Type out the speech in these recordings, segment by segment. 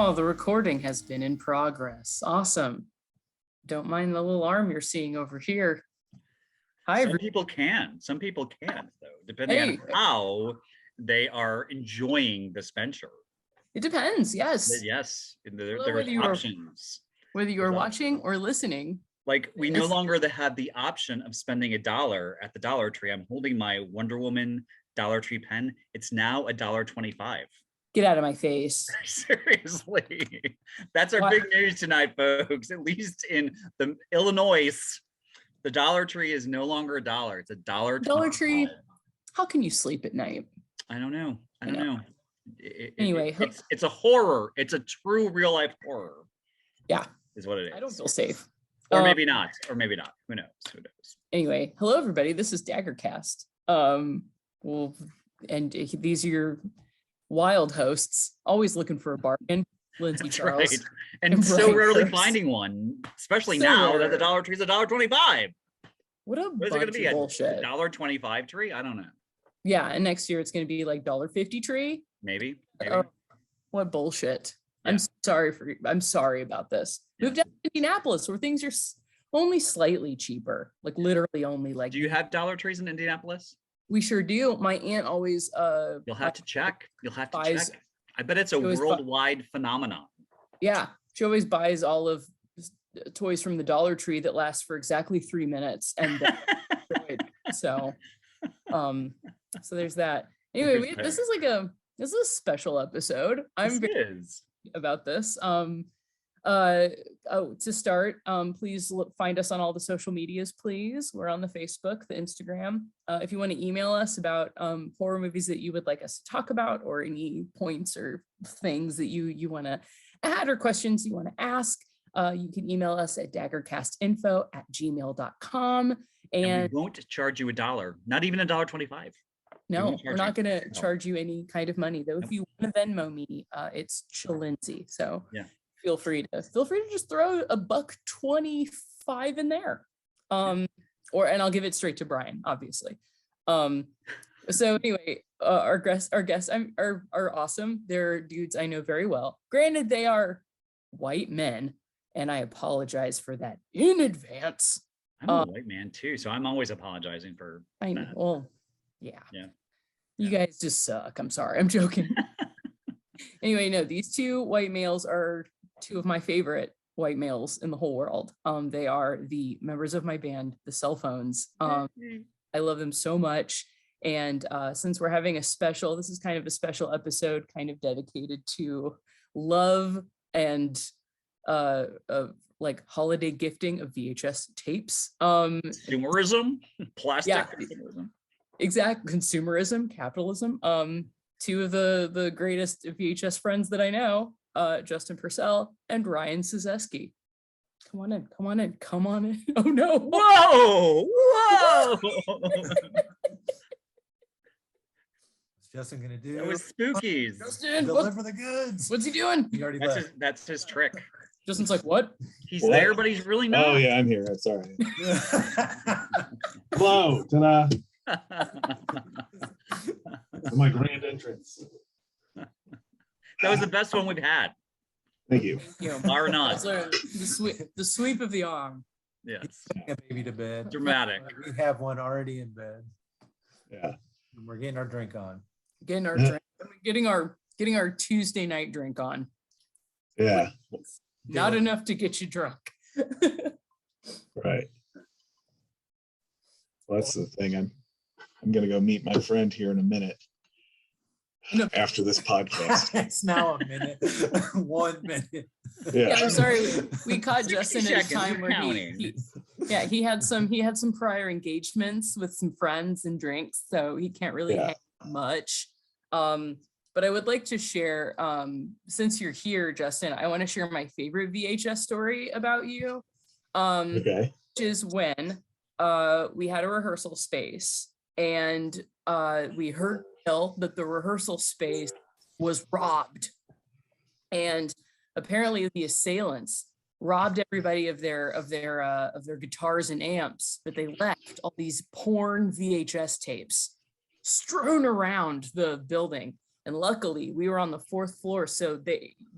Oh, the recording has been in progress. Awesome. Don't mind the little arm you're seeing over here. Hi, Some people can. Some people can't, though, depending Hey. on how they are enjoying this venture. It depends. Yes. Yes, Hello, there's whether you're- options. Whether you're There's watching or listening. Like, we no longer have the option of spending $1 at the Dollar Tree. I'm holding my Wonder Woman Dollar Tree pen. It's now $1.25. Get out of my face. Seriously. That's our What? big news tonight, folks. At least in the Illinois, the Dollar Tree is no longer $1. It's $1.25. Dollar Tree. How can you sleep at night? I don't know. I don't know. Anyway, it's a horror. It's a true real life horror. Yeah. Is what it is. I don't feel safe. Or maybe not. Or maybe not. Who knows? Who knows? Anyway, hello everybody. This is Daggercast. Well, and these are your wild hosts, always looking for a bargain. Linsey, That's Charles, right. And so Brian rarely Kurtz. finding one, especially So now that rare. the Dollar Tree is $1.25. What a What is it bunch going to be? of A bullshit. $1.25 tree? I don't know. Yeah, and next year it's going to be like $1.50 tree. Maybe. What bullshit. Yeah. I'm sorry about this. Yeah. Moved down to Indianapolis where things are only slightly cheaper, like literally only like. Do you have Dollar Trees in Indianapolis? We sure do. My aunt always You'll have to check. You'll have to buys- check. I bet it's a always bu- worldwide phenomenon. Yeah, she always buys all of toys from the Dollar Tree that last for exactly 3 minutes and so there's that. Anyway, this is a special episode. I'm very Is. about this. To start, please find us on all the social medias, please. We're on the Facebook, the Instagram. If you want to email us about horror movies that you would like us to talk about, or any points or things that you want to add or questions you want to ask, you can email us at daggercastinfo@gmail.com. And we won't charge you $1, not even $1.25. No, we're not going to No. charge you any kind of money, though. If you want to Venmo me, it's Linsey. So Yeah. feel free to just throw $1.25 in there. And I'll give it straight to Brian, obviously. So anyway, our guests are awesome. They're dudes I know very well. Granted, they are white men, and I apologize for that in advance. I'm a white man too, so I'm always apologizing for I know. that. Well, yeah. Yeah. You guys just suck. I'm sorry. I'm joking. Anyway, no, these two white males are two of my favorite white males in the whole world. They are the members of my band, the Cell Phones. I love them so much. And since we're having this is kind of a special episode, kind of dedicated to love and like holiday gifting of VHS tapes. Consumerism, plastic. Yeah. Consumerism. Exact consumerism, capitalism. Two of the greatest VHS friends that I know, Justin Purcell and Ryan Szewski. Come on in. Oh no! Whoa! What's Justin gonna do? That was spookies. Justin, Deliver the goods. what's he doing? He already left. That's his trick. Justin's like, what? He's What? there, but he's really not. Oh yeah, I'm here. That's all right. Hello, ta-da! My grand entrance. That was the best one we've had, Thank you. bar none. That's the sweep of the arm. Yes, A baby to bed. dramatic. We have one already in bed. Yeah. And we're getting our drink on. Getting our drink, getting our Tuesday night drink on. Yeah. Not enough to get you drunk. Right. Well, that's the thing. I'm gonna go meet my friend here in a minute. No. After this podcast. It's now a minute. 1 minute. Yeah, Yeah. I'm sorry. We caught 60 Justin at a seconds, time you're where counting. he had some prior engagements with some friends and drinks, so he can't really Yeah. hang out much. But I would like to share, since you're here, Justin, I want to share my favorite VHS story about you. Okay. Which is when we had a rehearsal space and we heard that the rehearsal space was robbed, and apparently the assailants robbed everybody of their guitars and amps, but they left all these porn VHS tapes strewn around the building. And luckily we were on the 4th floor, so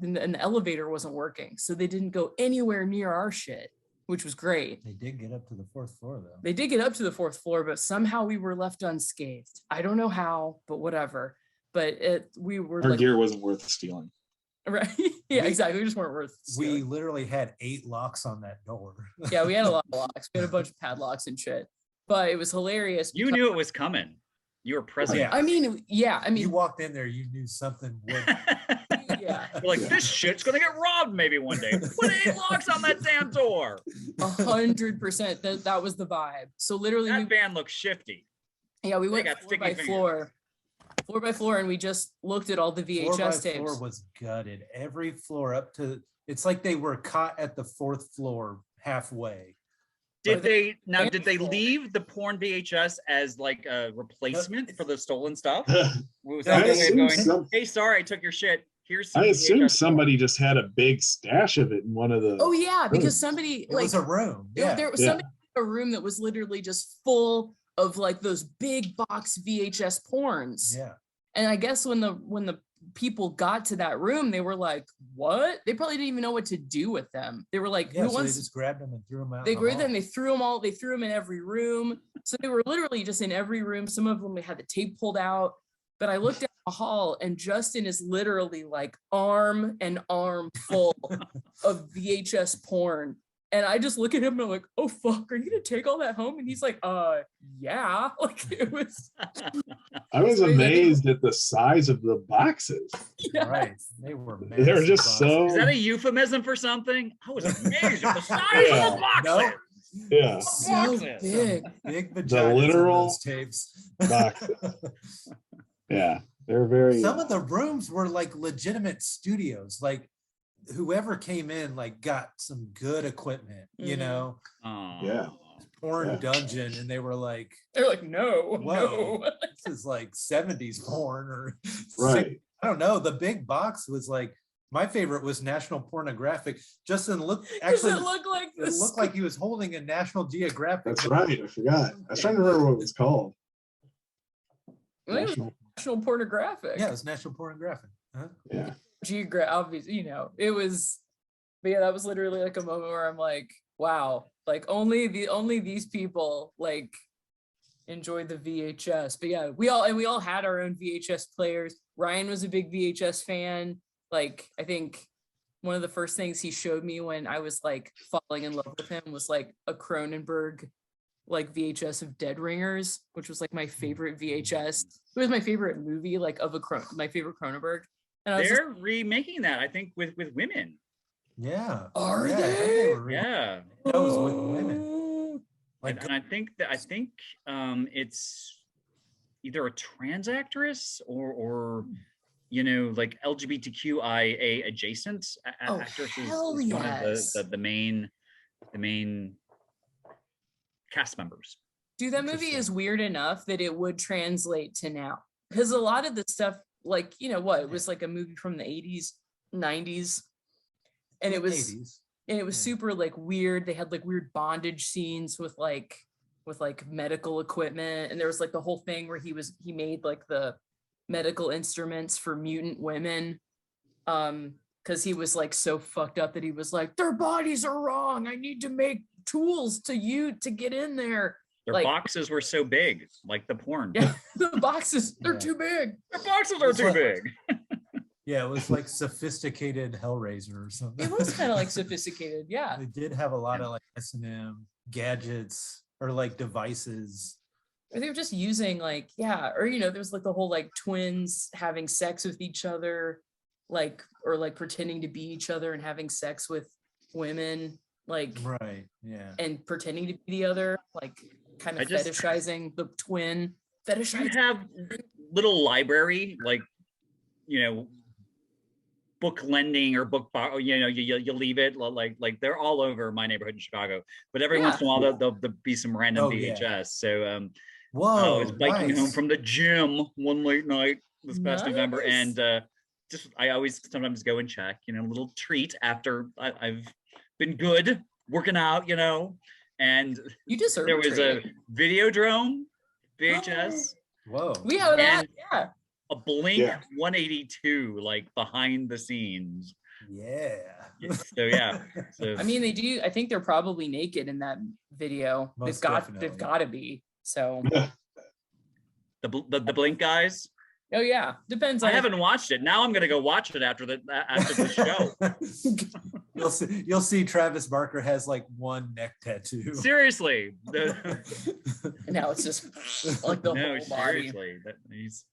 and the elevator wasn't working. So they didn't go anywhere near our shit, which was great. They did get up to the 4th floor though. They did get up to the 4th floor, but somehow we were left unscathed. I don't know how, but whatever. But we were Our like, gear wasn't worth stealing. right? Yeah, exactly. We just weren't worth We stealing. literally had 8 locks on that door. Yeah, we had a lot of locks. We had a bunch of padlocks and shit. But it was hilarious. You knew it was coming. You were present. Yeah. I mean, You walked in there, you knew something would. yeah, You're like, this shit's gonna get robbed maybe one day. Put 8 locks on that damn door. 100%. That was the vibe. So literally, That van looks shifty. we went got floor sticky by fingers. floor by floor, and we just looked at all the Floor by VHS tapes. floor was gutted. Every floor up to, it's like they were caught at the 4th floor halfway. Did they Wonderful. leave the porn VHS as like a replacement for the stolen stuff? Was I that the way of assume going, some- hey, sorry, I took your shit. Here's some I assume VHS somebody just had a big stash of it in one of the. Oh yeah, because somebody It was a room. Yeah. there was Yeah. somebody in a room that was literally just full of like those big box VHS porns. Yeah. And I guess when the people got to that room, they were like, "What?" They probably didn't even know what to do with them. They were like, Yeah. "Who So they wants?" just grabbed them and threw them out. They in the grabbed them. hall. They threw them in every room. So they were literally just in every room. Some of them they had the tape pulled out. But I looked at the hall, and Justin is literally like arm and arm full of VHS porn. And I just look at him and I'm like, "Oh fuck, are you gonna take all that home?" And he's like, yeah." Like it was. I was amazed at the size of the boxes. Yeah. Right. They were. They're massive just boxes. so. Is that a euphemism for something? I was amazed at the size Yeah. of the boxes. No. Yeah, So Boxes. big. Big vaginas in literal those tapes. boxes. Yeah, they're very. Some of the rooms were like legitimate studios. Like whoever came in, like got some good equipment, you Mhm. know, Aw. Yeah. porn Yeah. dungeon, and they were like, They're like, "No, Whoa. no." this is like 70s porn or Right. I don't know. The big box was like, my favorite was National Pornographic. Justin looked Does actually it look like it this? looked like he was holding a National Geographic. That's right. I forgot. I was trying to remember what it was called. I think it was National- National Pornographic. Yeah, it was National Pornographic. Huh? Yeah. Obviously, it was. But yeah, that was literally like a moment where I'm like, wow, like only these people like enjoy the VHS. But yeah, we all had our own VHS players. Ryan was a big VHS fan. Like I think one of the first things he showed me when I was like falling in love with him was like a Cronenberg like VHS of Dead Ringers, which was like my favorite VHS. It was my favorite movie, like of my favorite Cronenberg. And I was just, They're remaking that, I think, with women. Yeah. Are Yeah, I think they? were Yeah. That was with women. "Oh." Like And I think it's either a trans actress or like LGBTQIA adjacent Oh, actress hell is one yes. of the main cast members. Dude, that movie Interesting. is weird enough that it would translate to now. Because a lot of the stuff, like, it was like a movie from the 80s, 90s. And it was 80s. yeah. super like weird. They had like weird bondage scenes with like medical equipment. And there was like the whole thing where he made like the medical instruments for mutant women. Because he was like so fucked up that he was like, their bodies are wrong. I need to make tools to get in there. Their Like- boxes were so big, like the porn. Yeah, the boxes, they're Yeah. too big. Their boxes are It's too like- big. Yeah, it was like sophisticated Hellraiser or something. It was kind of like sophisticated. Yeah. They did have a lot of like S&M gadgets or like devices. Or they were just using like, yeah, or there was like the whole like twins having sex with each other, like, or like pretending to be each other and having sex with women, like, Right. Yeah. and pretending to be the other, like kind I of just- fetishizing the twin, You fetishizing. have little library, like, book lending or you leave it like they're all over my neighborhood in Chicago, but every once in a while there'll be some random Oh, yeah. VHS. So Whoa. I was biking home nice. from the gym one late night this past November, Nice. and I always sometimes go and check, a little treat after I've been good working out, and You deserve there was treat. a Videodrome VHS. Whoa. We have that, and- yeah. a Blink Yeah. 182, like behind the scenes. Yeah. So yeah. So I mean, they do. I think they're probably naked in that video. Most They've definitely. got to be. So, the Blink guys. oh yeah, depends on. I haven't watched it. Now I'm gonna go watch it after the show. You'll see Travis Barker has like one neck tattoo. Seriously. Now it's just like the No, whole body. seriously. He's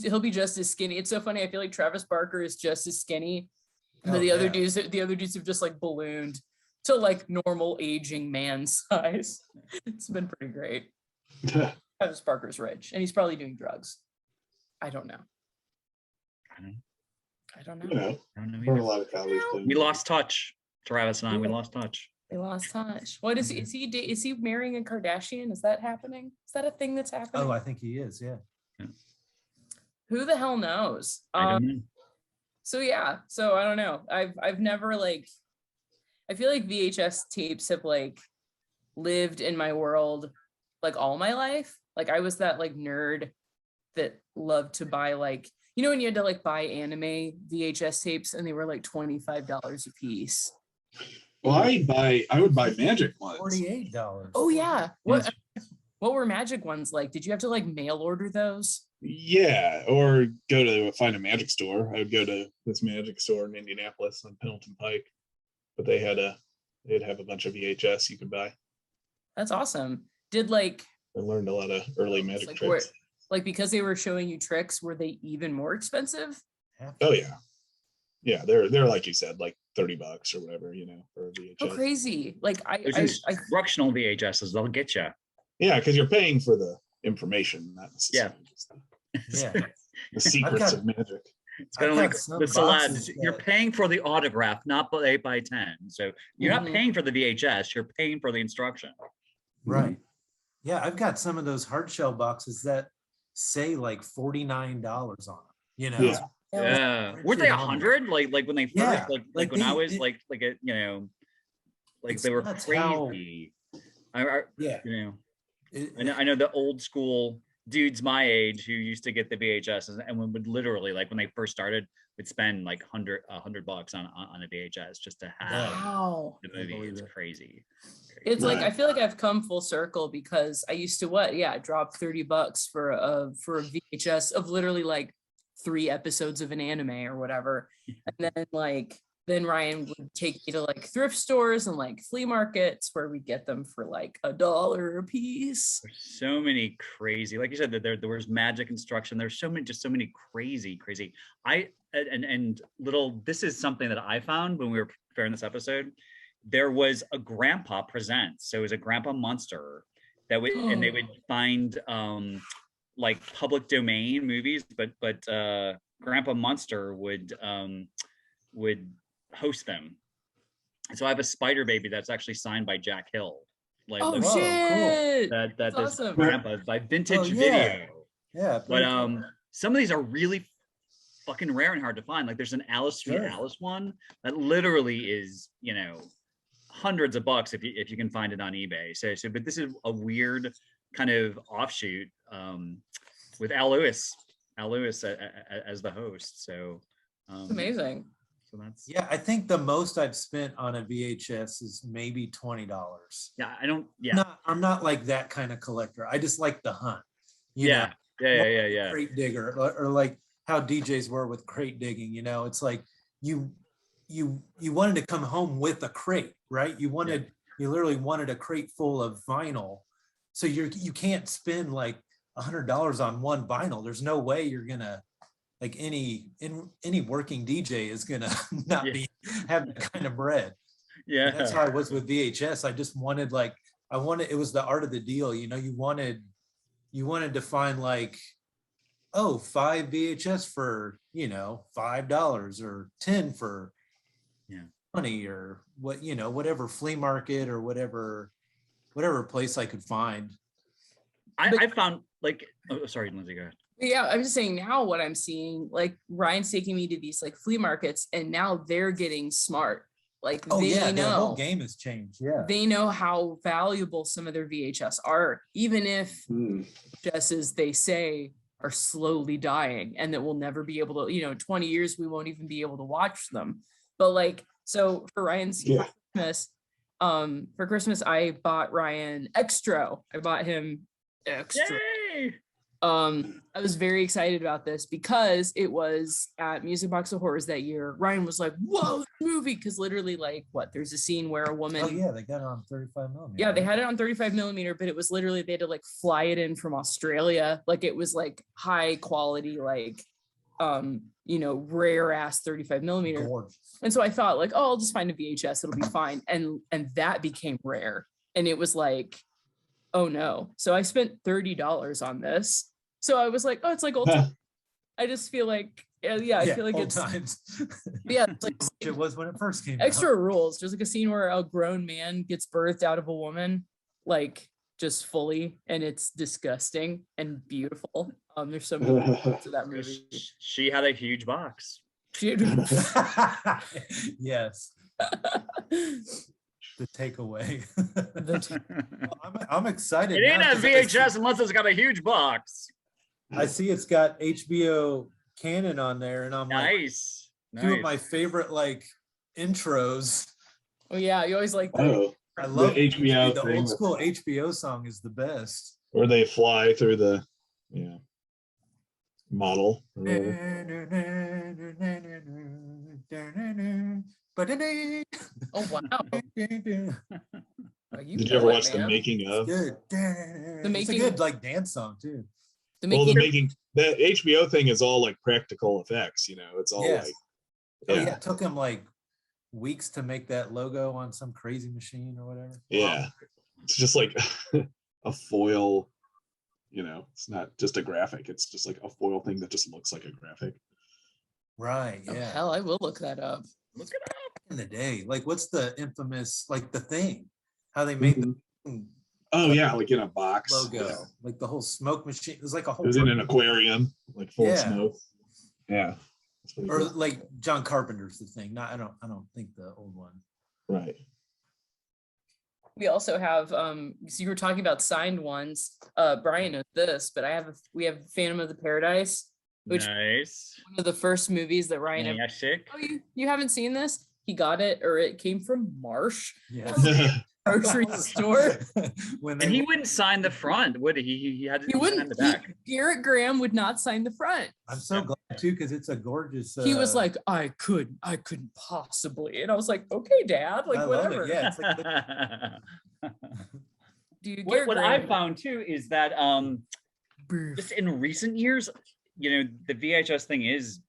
He'll be just as skinny. It's so funny. I feel like Travis Barker is just as skinny. And Oh, the other yeah. dudes have just like ballooned to like normal aging man size. It's been pretty great. Travis Barker's rich and he's probably doing drugs. I don't know. I don't You know. know, I don't know burn a either. lot of calories. We lost touch. Travis and I, we Yeah. lost touch. They lost touch. What is he? Is he marrying a Kardashian? Is that happening? Is that a thing that's happening? Oh, I think he is. Yeah. Who the hell knows? I don't know. So yeah, so I don't know. I've never like, I feel like VHS tapes have like lived in my world like all my life. Like I was that like nerd that loved to buy like, you know, when you had to like buy anime VHS tapes and they were like $25 a piece. Well, I would buy Magic ones. $48. Oh yeah. What were Magic ones like? Did you have to like mail order those? Yeah, or go to find a magic store. I would go to this magic store in Indianapolis on Pendleton Pike, but they'd have a bunch of VHS you could buy. That's awesome. Did like I learned a lot of early magic like tricks. like because they were showing you tricks, were they even more expensive? Oh yeah, yeah. They're like you said, like $30 or whatever, you know, for a VHS. Oh, crazy! Like There's instructional VHSs. They'll get you. Yeah, because you're paying for the information, not necessarily just Yeah. the secrets got- of magic. It's kind I've of got like some the celebs. boxes You're that- paying for the autograph, not by 8x10. So you're not Mhm. paying for the VHS. You're paying for the instruction. Right. Yeah, I've got some of those hard shell boxes that say like $49 on them. You know, Yeah. Yeah. Weren't they 100? Like when they first, Yeah, like like when I they- was they- like a, you know, like It's they were nuts how- crazy. I yeah. you know, It- I know the old school dudes my age who used to get the VHS and would literally like when they first started would spend like $100 on a VHS just to have Wow. the I movie. believe It's it. crazy. It's like Right. I feel like I've come full circle because I used to drop $30 for a VHS of literally like 3 episodes of an anime or whatever. And then Ryan would take me to like thrift stores and like flea markets where we get them for like $1 a piece. There's so many crazy, like you said, that there was magic instruction. There's so many crazy. This is something that I found when we were preparing this episode. There was a grandpa presents. So it was a grandpa monster that would, and they would find like public domain movies, but Grandpa Monster would host them. So I have a Spider Baby that's actually signed by Jack Hill. Like Oh look, cool. shit. that's awesome. Grandpa by Vintage Oh, yeah. Video. Yeah. But pretty cool. some of these are really fucking rare and hard to find. Like there's an Alice Sweet Sure. Alice one that literally is, you know, hundreds of bucks if you can find it on eBay. So but this is a weird kind of offshoot with Al Lewis as the host. So It's amazing. So that's Yeah, I think the most I've spent on a VHS is maybe $20. I'm not like that kind of collector. I just like the hunt. You know? Yeah. Crate digger or like how DJs were with crate digging, you know, it's like you wanted to come home with a crate, right? You literally wanted a crate full of vinyl. So you can't spend like $100 on one vinyl. There's no way you're gonna like any working DJ is gonna not be have that kind of bread. Yeah. And that's how I was with VHS. I just wanted it was the art of the deal, you know, you wanted to find like, 5 VHS for, you know, $5 or 10 for 20 or what, you know, whatever flea market or whatever place I could find. I found like, sorry, Lindsay, go ahead. Yeah, I'm just saying now what I'm seeing, like Ryan's taking me to these like flea markets and now they're getting smart. Like Oh they yeah, the whole know game has changed. Yeah. they know how valuable some of their VHS are, even if VHSs they say are slowly dying and that we'll never be able to, you know, in 20 years, we won't even be able to watch them. But like, so for Ryan's for Christmas, I bought Ryan Extra. I bought him Extra. Yay! I was very excited about this because it was at Music Box of Horrors that year. Ryan was like, whoa, this movie, because literally like there's a scene where a woman, Oh yeah, they got it on 35 millimeter. yeah, they had it on 35 millimeter, but it was literally, they had to like fly it in from Australia. Like it was like high quality, like you know, rare ass 35 millimeter. Gorgeous. And so I thought like, oh, I'll just find a VHS, it'll be fine. And that became rare. And it was like, oh no. So I spent $30 on this. So I was like, oh, it's like old time. I just feel like, yeah, I feel like old it's times. yeah, it's like It was when it first came Extra out. rules. There's like a scene where a grown man gets birthed out of a woman, like just fully, and it's disgusting and beautiful. There's so many parts of that movie. She had a huge box. Yes. The takeaway. The- I'm excited. It ain't now a 'cause I see- VHS unless it's got a huge box. I see it's got HBO Canon on there, and I'm like, Nice. two of my favorite like intros. oh yeah, you always like that. Oh, I love HBO the thing old with- school HBO song is the best. where they fly through the model. or whatever. Oh wow. Oh, Did you ever watch the making of? Good. It's a making- good like dance song too. The Well, making, the HBO thing is all like practical effects, you know. It's all Yes. like Oh yeah, yeah, it took him like weeks to make that logo on some crazy machine or whatever. yeah. It's just like a foil, you know, it's not just a graphic, it's just like a foil thing that just looks like a graphic. Right. oh, Yeah. hell, I will look that up. Look it up. In the day, like what's the infamous like the thing? How they made the Oh yeah, like in a box. logo, Yeah. like the whole smoke machine. It was like a It whole was in an aquarium, like full of Yeah. smoke. Yeah. That's pretty or cool. like John Carpenter's the thing. Not I don't think the old one. Right. We also have so you were talking about signed ones. Brian knows this, but we have Phantom of the Paradise, which Nice. one of the first movies that Ryan ever. Yeah, sick. Oh, you haven't seen this? He got it, or it came from Marsh Yeah. grocery store. When And they he wouldn't sign the front, would he? He had to He sign wouldn't. the back. Garrett Graham would not sign the front. I'm so glad too because it's a gorgeous. He was like, I couldn't possibly, and I was like, okay, Dad, like I love whatever. it. Yeah, it's like Dude, what Garrett what I Graham- found too is that just in recent years, you know, the VHS thing is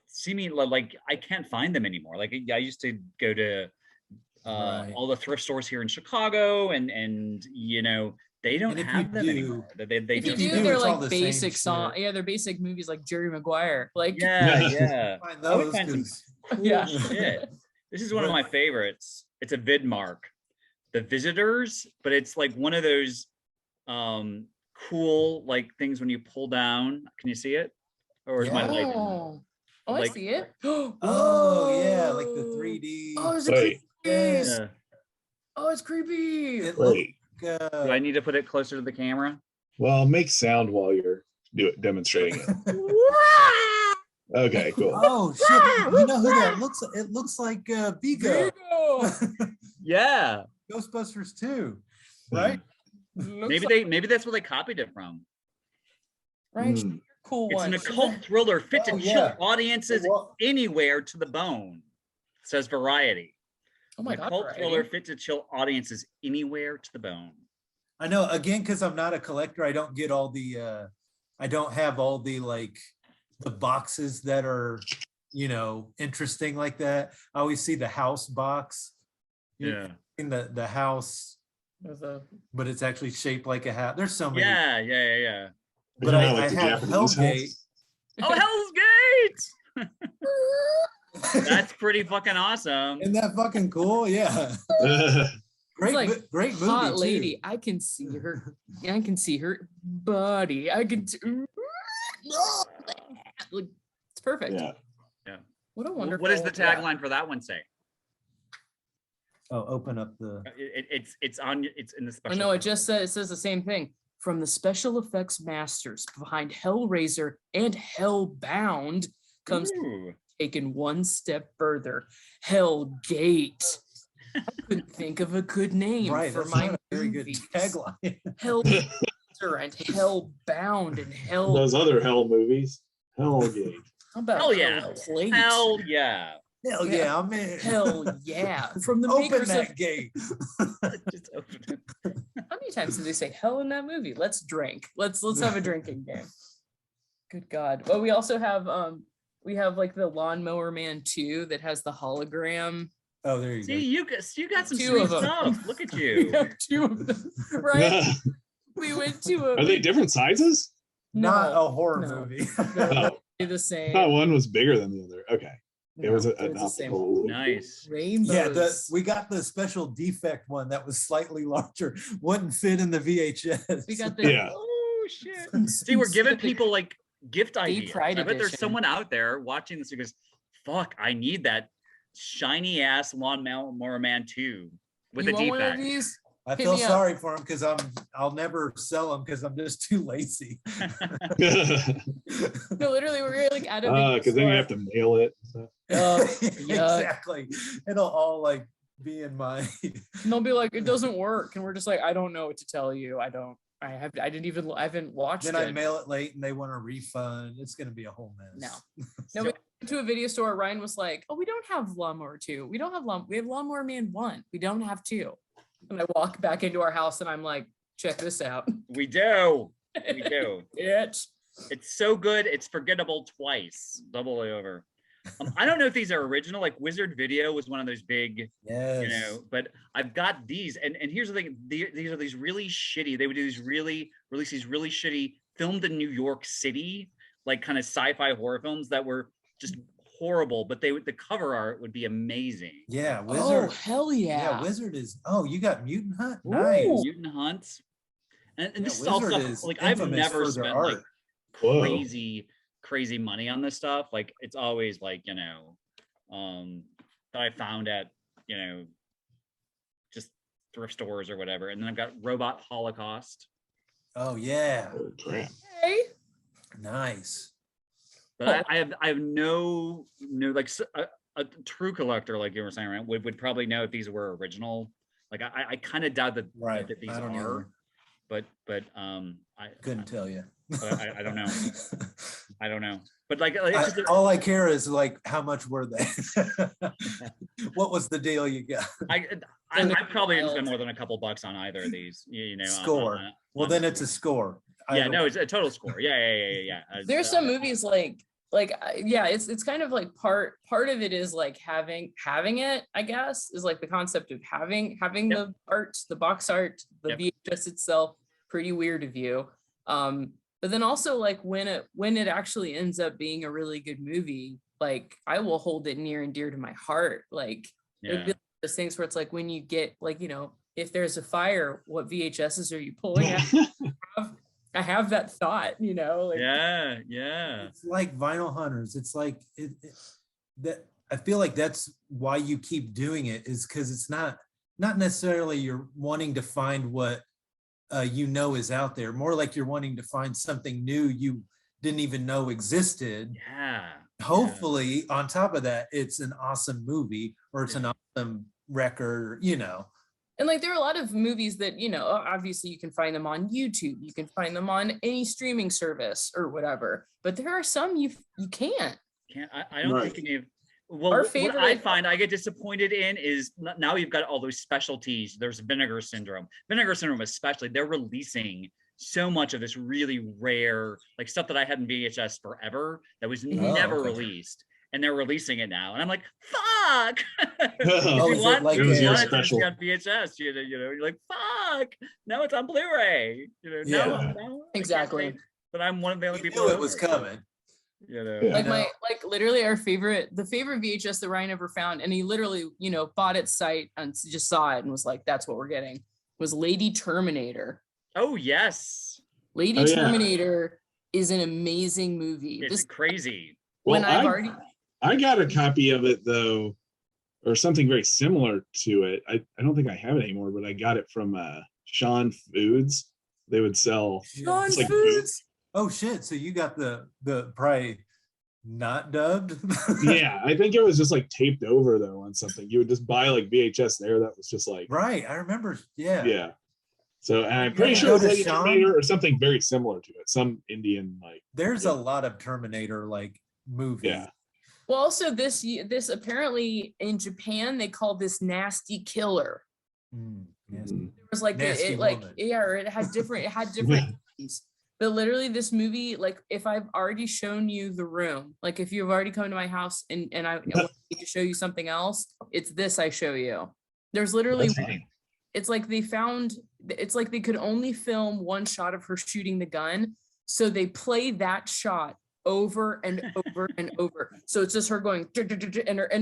seeming like I can't find them anymore. Like I used to go to Right. all the thrift stores here in Chicago, and you know they don't And if have you them do- anymore. They If you just you do, do, they're it's all like the same basic song. shit. Yeah, they're basic movies like Jerry Maguire. Like yeah. find I would those find some 'cause- cool Yeah. shit. This is one of my favorites. It's a Vidmark, The Visitors, but it's like one of those cool like things when you pull down. Can you see it? Or is my Yeah. light? oh, I Like- see it. Oh yeah, like the Whoa. 3D. Oh, it's a Wait. creepy. Yes. Yeah. Oh, it's creepy. It looked Wait. Do I need to put it closer to the camera? Well, make sound while you're demonstrating it. Okay, cool. Oh shit! You know who that looks like? It looks like Vigo. Vigo. Yeah. Ghostbusters 2, right? Looks Maybe that's where they copied it from. Ryan, Hmm. show me your cool It's one. an occult thriller fit to Oh, chill yeah. audiences Well, anywhere to the bone, says Variety. Oh my An god, occult Variety. thriller fit to chill audiences anywhere to the bone. I know. Again, because I'm not a collector, I don't get all the. I don't have all the like the boxes that are, you know, interesting like that. I always see the house box. Yeah. In the house, With a- but it's actually shaped like a house. There's so many. Yeah. But You know, I like the have Japanese Hellgate. Oh, Hell's Gate! That's pretty fucking awesome. Isn't that fucking cool? Yeah. house. Great, like great movie. hot too. lady. I can see her. I can see her body. I can. Like, it's perfect. Yeah. What a wonderful. What does the yeah. tagline for that one say? Oh, open up the. It's in the Oh special. no, it just says the same thing. from the special effects masters behind Hellraiser and Hellbound comes Ooh. taken one step further. Hellgate. I couldn't think of a good name Right, for that's my not a very good movies. tagline. Hellraiser and Hellbound and Hell. Those other hell movies. Hellgate. How about Hell yeah. Hellplate? Hell yeah. Hell Yeah. yeah, I'm in. Hell yeah. From the Open makers that of. gate. Just open it. How many times did they say hell in that movie? Let's drink. Let's have a drinking game. Good God. Well, we also have we have like the Lawnmower Man 2 that has the hologram. Oh, there you See, go. you got some Two sweet of 'em. stuff. Look at We you. have 2 of them, right? We went to a. Are they different sizes? Not a horror no. movie. They're Oh, the I same. thought one was bigger than the other. Okay. It was No, a they're the same. oh. Nice. Rainbows. Yeah, we got the special defect one that was slightly larger, wouldn't fit in the VHS. We got the. Yeah. Oh shit. See, we're giving people like gift ideas. Pride I bet there's edition. someone out there watching this who goes, fuck, I need that shiny-ass Lawnmower Man 2 with You a want one of defect. these? I Hit feel me up. sorry for him because I'll never sell them because I'm just too lazy. No, literally, we're like at a. video Because then you store. have to mail it. So. Yeah. Exactly. It'll all like be in my. And they'll be like, it doesn't work, and we're just like, I don't know what to tell you. I haven't watched Then it. I mail it late and they want a refund. It's gonna be a whole mess. No, we went to a video store. Ryan was like, "Oh, we don't have Lawnmower 2. We don't have we have Lawnmower Man 1. We don't have 2." And I walk back into our house and I'm like, "Check this out." We do. We do. It's It's so good, it's forgettable twice. Double over. I don't know if these are original. Like Wizard Video was one of those big, Yes. you know, but I've got these. And here's the thing, these are these really shitty, they would do these release these really shitty filmed in New York City, like kind of sci-fi horror films that were just horrible, but the cover art would be amazing. Yeah, oh Wizard. hell yeah. Yeah, Wizard is. Oh, you got Mutant Hunt. Ooh. Nice. Mutant Hunts. And Yeah, this is all Wizard stuff, is like I've infamous never for their spent art. like Whoa. crazy money on this stuff. Like it's always like, you know, that I found at, you know, just thrift stores or whatever. And then I've got Robot Holocaust. Oh yeah, Oh, crap. Hey. nice. But I have no like a true collector, like you were saying, right, would probably know if these were original. Like I kind of doubt that, Right. that these I don't are, either. but I couldn't tell you. I don't know. I don't know. But like it's just, all I care is like how much were they? What was the deal you got? I probably didn't spend more than a couple bucks on either of these. You know, Score. Well, on then the it's a score. score. Yeah, no, it's a total score. Yeah. There's some movies like yeah, it's kind of like part of it is like having it, I guess, is like the concept of having the art, the box art, the VHS itself, pretty weird of you. But then also like when it actually ends up being a really good movie, like I will hold it near and dear to my heart. Like it'd be like those things where it's like when you get like, you know, if there's a fire, what VHSs are you pulling out? I have that thought, you know. Like, yeah. It's like Vinyl Hunters. It's like that. I feel like that's why you keep doing it, is because it's not necessarily you're wanting to find what you know is out there. More like you're wanting to find something new you didn't even know existed. Yeah. Hopefully, on top of that, it's an awesome movie or it's an awesome record. You know. and like there are a lot of movies that, you know, obviously you can find them on YouTube, you can find them on any streaming service or whatever, but there are some you can't. I don't Right. think any of, well, Our what favorite- I find I get disappointed in is now you've got all those specialties. There's Vinegar Syndrome especially, they're releasing so much of this really rare like stuff that I had in VHS forever that was never okay. released, and they're releasing it now, and I'm like, fuck. Oh, You is it want like you a- want it to special? be on VHS, you know, you're like, fuck, now it's on Blu-ray, you know. Yeah. No, I can't Exactly. say that I'm one of the only You people knew who it was own it, coming. you know. Yeah. Like know. like literally the favorite VHS that Ryan ever found, and he literally, you know, bought its sight and just saw it and was like, that's what we're getting, was Lady Terminator. Oh yes, Lady Oh, yeah. Terminator is an amazing movie. it's This crazy. when Well, I've already I got a copy of it though, or something very similar to it. I don't think I have it anymore, but I got it from Sean Foods. they would sell. Sean It's like Foods. Oh shit! So you got the probably not dubbed. Yeah, I think it was just like taped over though on something. You would just buy like VHS there that was just like Right. I remember. Yeah. yeah. So and I'm You pretty had to sure it was go to like a Sean? Terminator or something very similar to it. Some Indian like There's a lot of Terminator like movies. yeah. Well, also this apparently in Japan they call this nasty killer. Yes. Mhm. There was like Nasty it like woman. yeah, or it had different names. But literally this movie, like if I've already shown you The Room, like if you've already come to my house and I need to show you something else, it's this I show you. There's literally That's fine. it's like they could only film one shot of her shooting the gun. So they play that shot over and over and over. So it's just her going and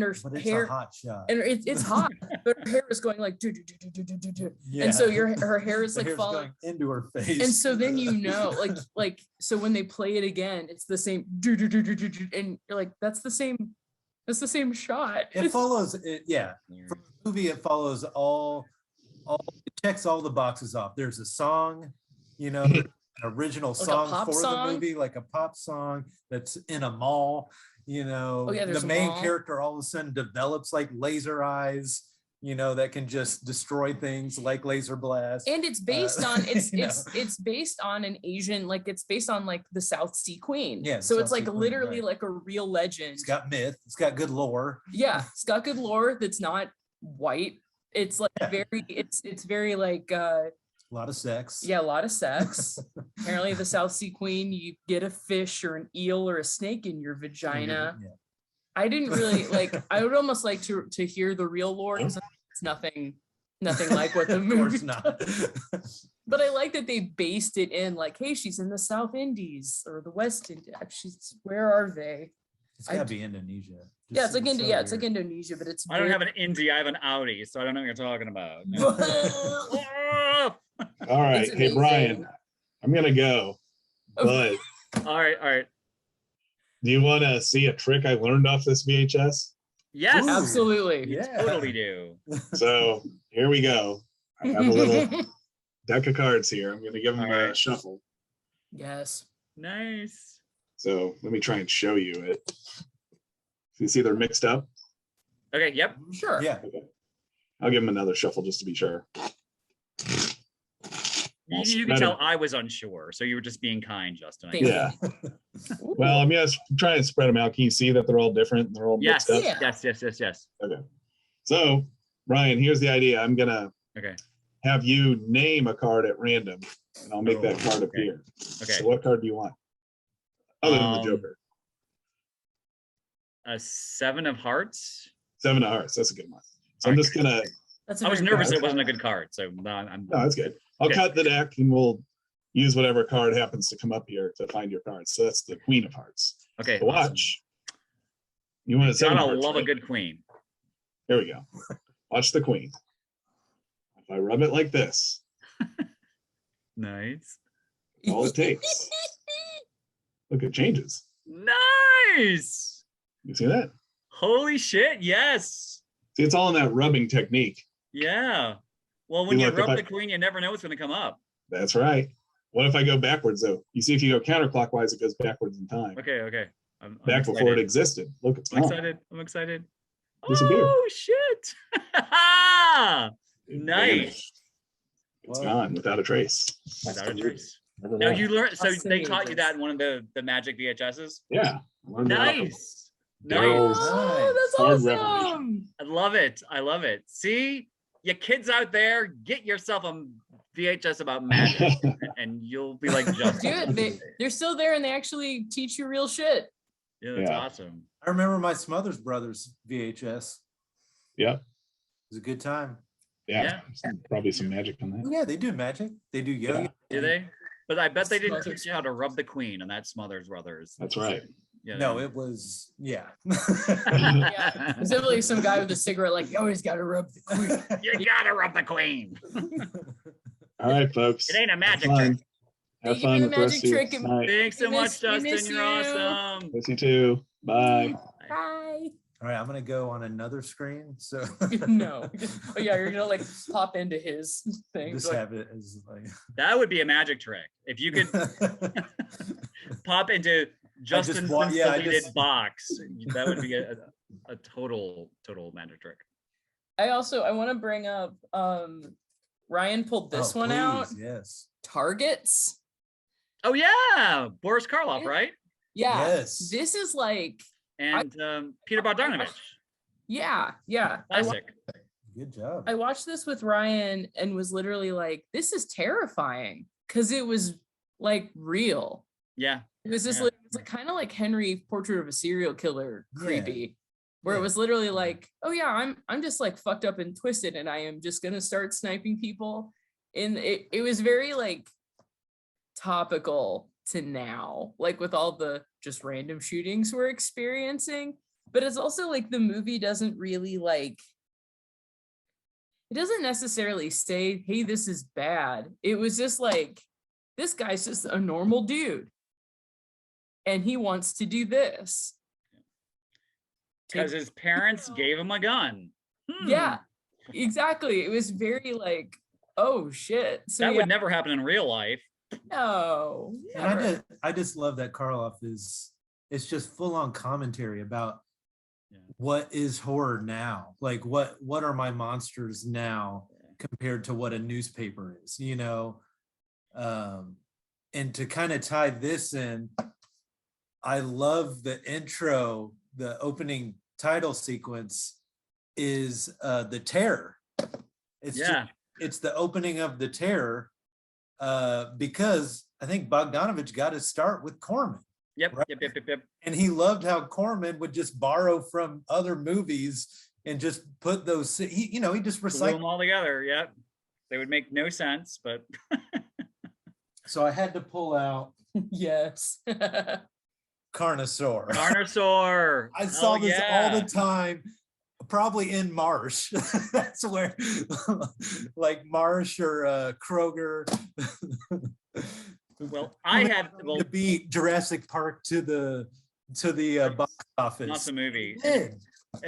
her But it's hair a hot shot. and it's hot, but her hair is going like Yeah. and so her hair is The like hair's falling. going into her face. And so then you know, like so when they play it again, it's the same and you're like, that's the same shot. it follows it. Yeah. For the movie, it follows it checks all the boxes off. There's a song, an original Like a song pop for song? the movie, like a pop song that's in a mall. there's The a main mall. character all of a sudden develops like laser eyes, that can just destroy things like laser blast. And it's based on you know. it's based on an Asian, like it's based on like the South Sea Queen. Yeah, the So it's South Sea like Queen, literally right. like a real legend. It's got myth. It's got good lore. Yeah, it's got good lore that's not white. It's like Yeah. it's very like A lot of sex. yeah, a lot of sex. Apparently the South Sea Queen, you get a fish or an eel or a snake in your vagina. Yeah. I didn't really like, I would almost like to hear the real lore because it's nothing like what the Of movie course not. But I like that they based it in like, hey, she's in the South Indies or the West Indies. Where are they? It's gotta be Indonesia. Yeah, it's like so it's like weird. Indonesia, but it's I don't very- have an Indy, I have an Audi, so I don't know what you're talking about. All right. It's Hey Brian, amazing. I'm gonna go. But All right. do you want to see a trick I learned off this VHS? Yes, Ooh. Absolutely. Yeah. totally do. So here we go. I have a little deck of cards here. I'm gonna give them All a right. shuffle. Yes. Nice. So let me try and show you it. You see they're mixed up. Okay, yep. Sure. Yeah. Okay. I'll give them another shuffle just to be sure. I'll You spread can tell 'em. I was unsure, so you were just being kind, Justin. I Thank guess. you. Yeah. Well, I'm just trying to spread them out. Can you see that they're all different? They're all Yes, mixed up. Yeah. yes. Okay. So, Brian, here's the idea. I'm gonna Okay. have you name a card at random, and I'll make that card appear. Okay. So, what card do you want? Other than the Joker. A 7 of hearts. 7 of Hearts. That's a good one. So I'm just gonna. That's I was very nervous good. it wasn't a good card, so no, I'm. No, that's good. I'll Okay. cut the deck, and we'll use whatever card happens to come up here to find your cards. So that's the Queen of Hearts. Okay. So watch. You want a 7 of Gotta Hearts, love a right? good queen. Here we go. Watch the Queen. If I rub it like this, Nice. all it takes. Look, it changes. Nice. You see that? Holy shit! Yes. See, it's all in that rubbing technique. Yeah. Well, when You you look, if rub I- the queen, you never know what's going to come up. That's right. What if I go backwards though? You see, if you go counterclockwise, it goes backwards in time. Okay. I'm Back excited. before it existed. Look, it's I'm gone. excited. I'm excited. Disappeared. Oh shit! It Nice. vanished. It's gone without a trace. Without a trace. Never Now learned. you learned. So That's they taught you amazing. that in one of the magic VHSs. Yeah. I learned that off of Nice. Daryl's Nice. Oh, that's Sword awesome. Revelation. I love it. See, you kids out there, get yourself a VHS about magic, and you'll be like Justin. Dude, they're still there and they actually teach you real shit. Yeah, that's Yeah. awesome. I remember my Smothers Brothers VHS. Yep. It was a good time. Yeah. Probably some magic on Oh, that. yeah, they do magic. They do yoga. Yeah. Do they? But I bet they didn't Smothers. teach you how to rub the queen, and that's Smothers Brothers. That's right. Yeah. No, it was Yeah. Specifically some guy with a cigarette, like, you always gotta rub the queen. You gotta rub the queen. All right, folks. It ain't a Have magic fun. trick. Have Thank you for fun the with the rest magic of your trick and- night. Thanks so We much, miss- we Justin. miss You're you. awesome. Miss you too. Bye. Bye. All right, I'm gonna go on another screen. So No. Oh yeah, you're gonna like pop into his thing. just Like, have it as like That would be a magic trick. If you could pop into Justin's deleted box, that would be a total magic trick. I want to bring up Ryan pulled this one out. Yes. Targets. Oh yeah, Boris Karloff, right? Yeah. Yes. This is like And Peter Bogdanovich. Yeah. Classic. Good job. I watched this with Ryan and was literally like, this is terrifying because it was like real. Yeah. It was just like kind of like Henry Portrait of a Serial Killer creepy, where it was literally like, oh yeah, I'm just like fucked up and twisted and I am just gonna start sniping people. And it was very like topical to now, like with all the just random shootings we're experiencing. But it's also like the movie doesn't really like, it doesn't necessarily say, hey, this is bad. It was just like, this guy's just a normal dude. And he wants to do this. Because his parents gave him a gun. Yeah, exactly. It was very like, oh shit. So that would never happen in real life. No. And I just love that Karloff it's just full on commentary about what is horror now? Like what are my monsters now compared to what a newspaper is, you know? And to kind of tie this in, I love the intro, the opening title sequence is the Terror. It's the opening of the Terror because I think Bogdanovich got his start with Corman. Yep. And he loved how Corman would just borrow from other movies and just put those, he just recycled them all together. Yep. They would make no sense, but. So I had to pull out. Yes. Carnosaur. I saw this all the time, probably in Marsh. That's where, like Marsh or Kroger. Well, I had to beat Jurassic Park to the box office. Awesome movie.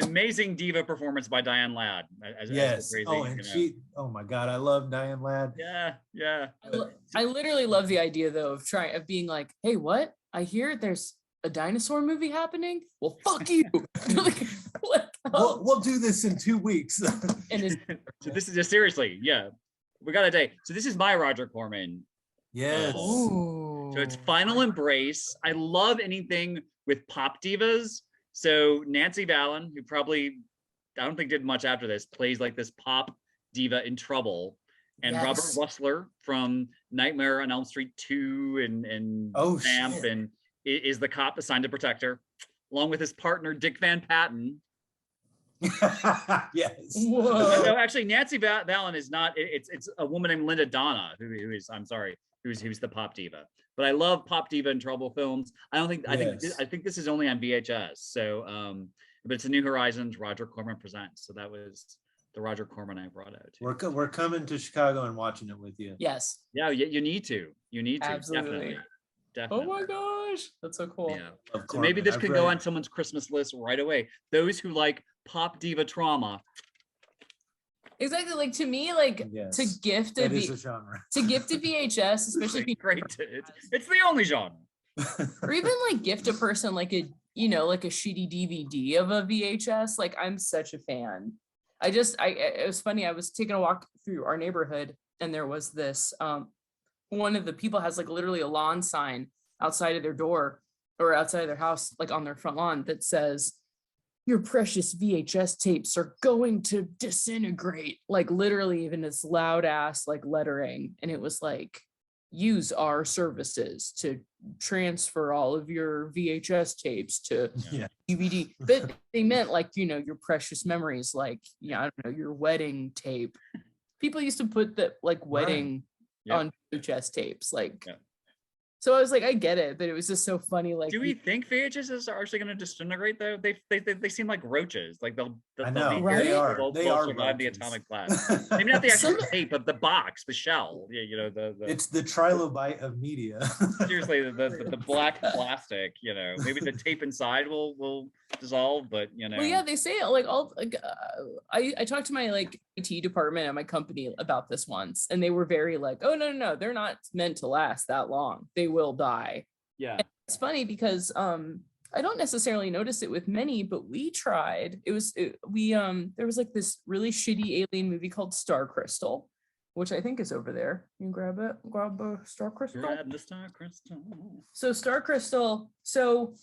Amazing diva performance by Diane Ladd. Yes. Oh my God, I love Diane Ladd. Yeah. I literally love the idea though of being like, hey, what? I hear there's a dinosaur movie happening. Well, fuck you. We'll do this in 2 weeks. So this is just seriously, we got a day. So this is my Roger Corman. Yes. So it's Final Embrace. I love anything with pop divas. So Nancy Valen, who probably, I don't think did much after this, plays like this pop diva in Trouble. And Robert Wussler from Nightmare on Elm Street 2 and Vamp and is the cop assigned to protect her, along with his partner, Dick Van Patten. Yes. Whoa. No, actually, Nancy Valen is not. It's a woman named Linda Donna who is. I'm sorry, who's the pop diva. But I love pop diva and Trouble films. I think this is only on VHS. So, but it's a New Horizons. Roger Corman presents. So that was the Roger Corman I brought out. We're coming to Chicago and watching it with you. Yes. Yeah, you need to. You need to. Absolutely. Definitely. Oh my gosh, that's so cool. Yeah. So maybe this could go on someone's Christmas list right away. Those who like pop diva trauma. Exactly, like to me, like to gift a VHS, especially if great. It's the only genre. Or even like gift a person like a like a shitty DVD of a VHS. Like I'm such a fan. It was funny. I was taking a walk through our neighborhood and there was this one of the people has like literally a lawn sign outside of their door or outside of their house, like on their front lawn that says, your precious VHS tapes are going to disintegrate. Like literally even this loud ass like lettering. And it was like, use our services to transfer all of your VHS tapes to DVD. But they meant like, your precious memories, like, I don't know, your wedding tape. People used to put the like wedding on VHS tapes, like so I was like, I get it, but it was just so funny. Like, do we think VHSs are actually going to disintegrate though? They seem like roaches. Like they'll survive the atomic blast. Maybe not the actual tape, but the box, the shell. It's the trilobite of media. Seriously, the black plastic. Maybe the tape inside will dissolve, but you know. Well, yeah, they say like I talked to my like IT department at my company about this once, and they were very like, oh no, they're not meant to last that long. They will die. Yeah. And it's funny because I don't necessarily notice it with many, but we tried. There was like this really shitty alien movie called StarCrystal, which I think is over there. You can grab it. Grab a StarCrystal. Grab the StarCrystal. So StarCrystal. So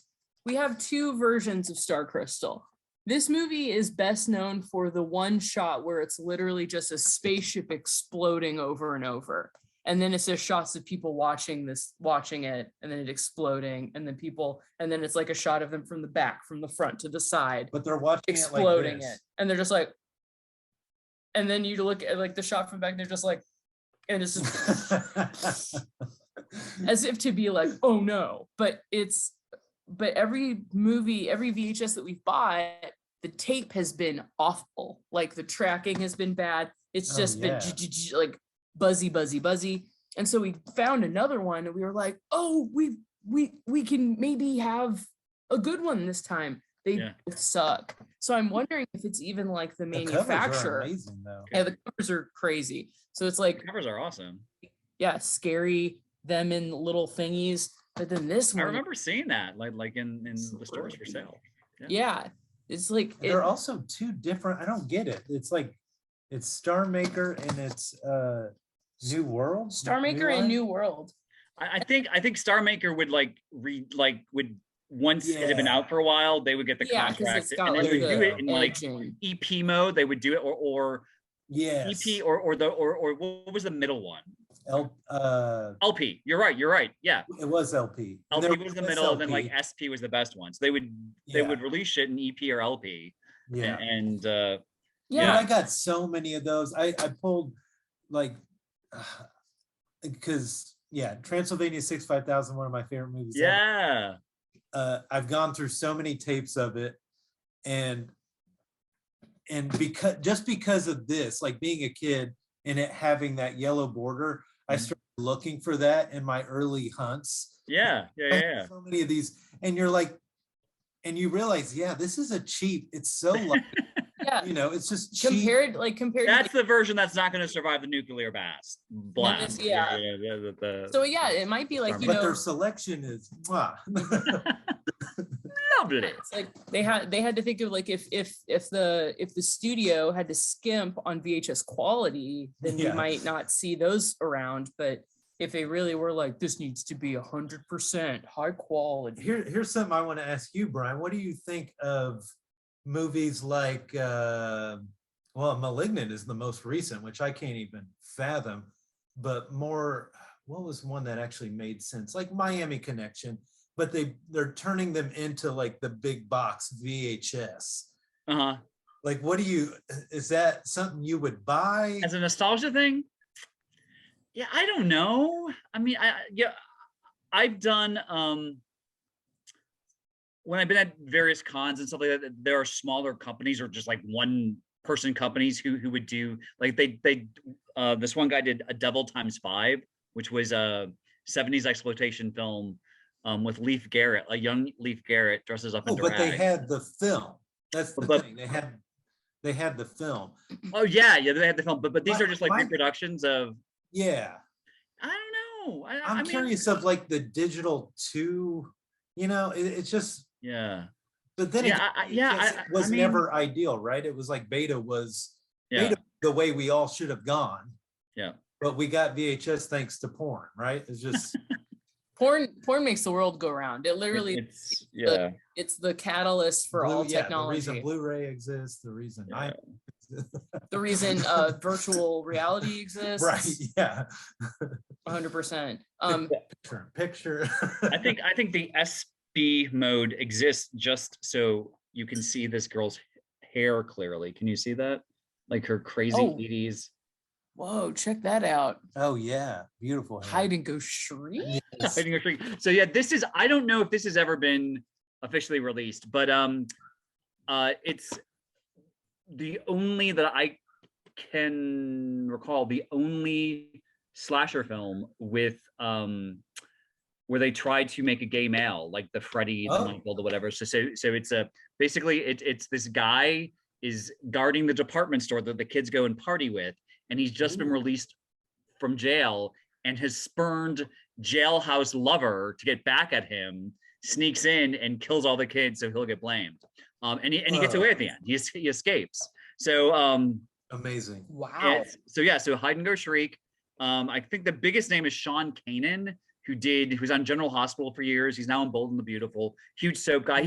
we have two versions of StarCrystal. This movie is best known for the one shot where it's literally just a spaceship exploding over and over. And then it's just shots of people watching it, and then it exploding, and then it's like a shot of them from the back, from the front to the side. But they're watching exploding it like this. And they're just like, and then you look at like the shot from back, and they're just like, and it's just as if to be like, oh no. But every movie, every VHS that we've bought, the tape has been awful. Like the tracking has been bad. It's just been like buzzy. And so we found another one, and we were like, oh, we can maybe have a good one this time. They both suck. So I'm wondering if it's even like the manufacturer. Covers are amazing, though. Yeah, the covers are crazy. So it's like The covers are awesome. Yeah, scary, them in little thingies. But then this one, I remember seeing that like in the stores for sale. Yeah, it's like they're also two different. I don't get it. It's like it's Star Maker and it's New World. Star Maker and New World. I think Star Maker would would once it had been out for a while, they would get the contract, and then they would do it in like EP mode. They would do it or EP or what was the middle one? LP. You're right. Yeah, it was LP. LP was the middle, and then like SP was the best one. So they would release it in EP or LP. Yeah, and I got so many of those. I pulled like because Transylvania 65000, one of my favorite movies. Yeah. I've gone through so many tapes of it, and because of this, like being a kid and it having that yellow border, I started looking for that in my early hunts. Yeah. So many of these, and you're like, and you realize, this is a cheap. It's so like, it's just cheap. compared. That's the version that's not going to survive the nuclear blast. Blast. So it might be like but their selection is lovely. It's like they had to think of like if the studio had to skimp on VHS quality, then we might not see those around. But if they really were like, this needs to be 100% high quality. Here's something I want to ask you, Brian. What do you think of movies like Malignant is the most recent, which I can't even fathom, but more, what was one that actually made sense? Like Miami Connection, but they're turning them into like the big box VHS. Like, is that something you would buy as a nostalgia thing? Yeah, I don't know. I mean, I've done when I've been at various cons and stuff like that, there are smaller companies or just like one person companies who would do like this one guy did A Devil Times 5, which was a 70s exploitation film with Leif Garrett, a young Leif Garrett dresses up in drag. But they had the film. That's the thing. They had the film. Oh yeah, they had the film, but these are just like reproductions of. Yeah. I don't know. I'm curious of like the digital too. It's just. Yeah. But then it was never ideal, right? It was like beta was the way we all should have gone. Yeah. But we got VHS thanks to porn, right? It's just porn makes the world go round. It literally it's the catalyst for all technology. The reason Blu-ray exists, the reason the reason virtual reality exists. Right. Yeah. 100%. Picture. I think the SB mode exists just so you can see this girl's hair clearly. Can you see that? Like her crazy 80s. Whoa, check that out. Oh yeah, beautiful hair. Hide and go shriek. Yes. Hide and go shriek. So I don't know if this has ever been officially released, but it's the only that I can recall, the only slasher film with where they tried to make a gay male, like the Freddy, the Michael, the whatever. So it's basically it's this guy is guarding the department store that the kids go and party with, and he's just been released from jail, and his spurned jailhouse lover, to get back at him, sneaks in and kills all the kids, so he'll get blamed. And he gets away at the end. He escapes. So amazing. Wow. So Hide and Go Shriek. I think the biggest name is Sean Kanan, who's on General Hospital for years. He's now in Bold and the Beautiful. Huge soap guy.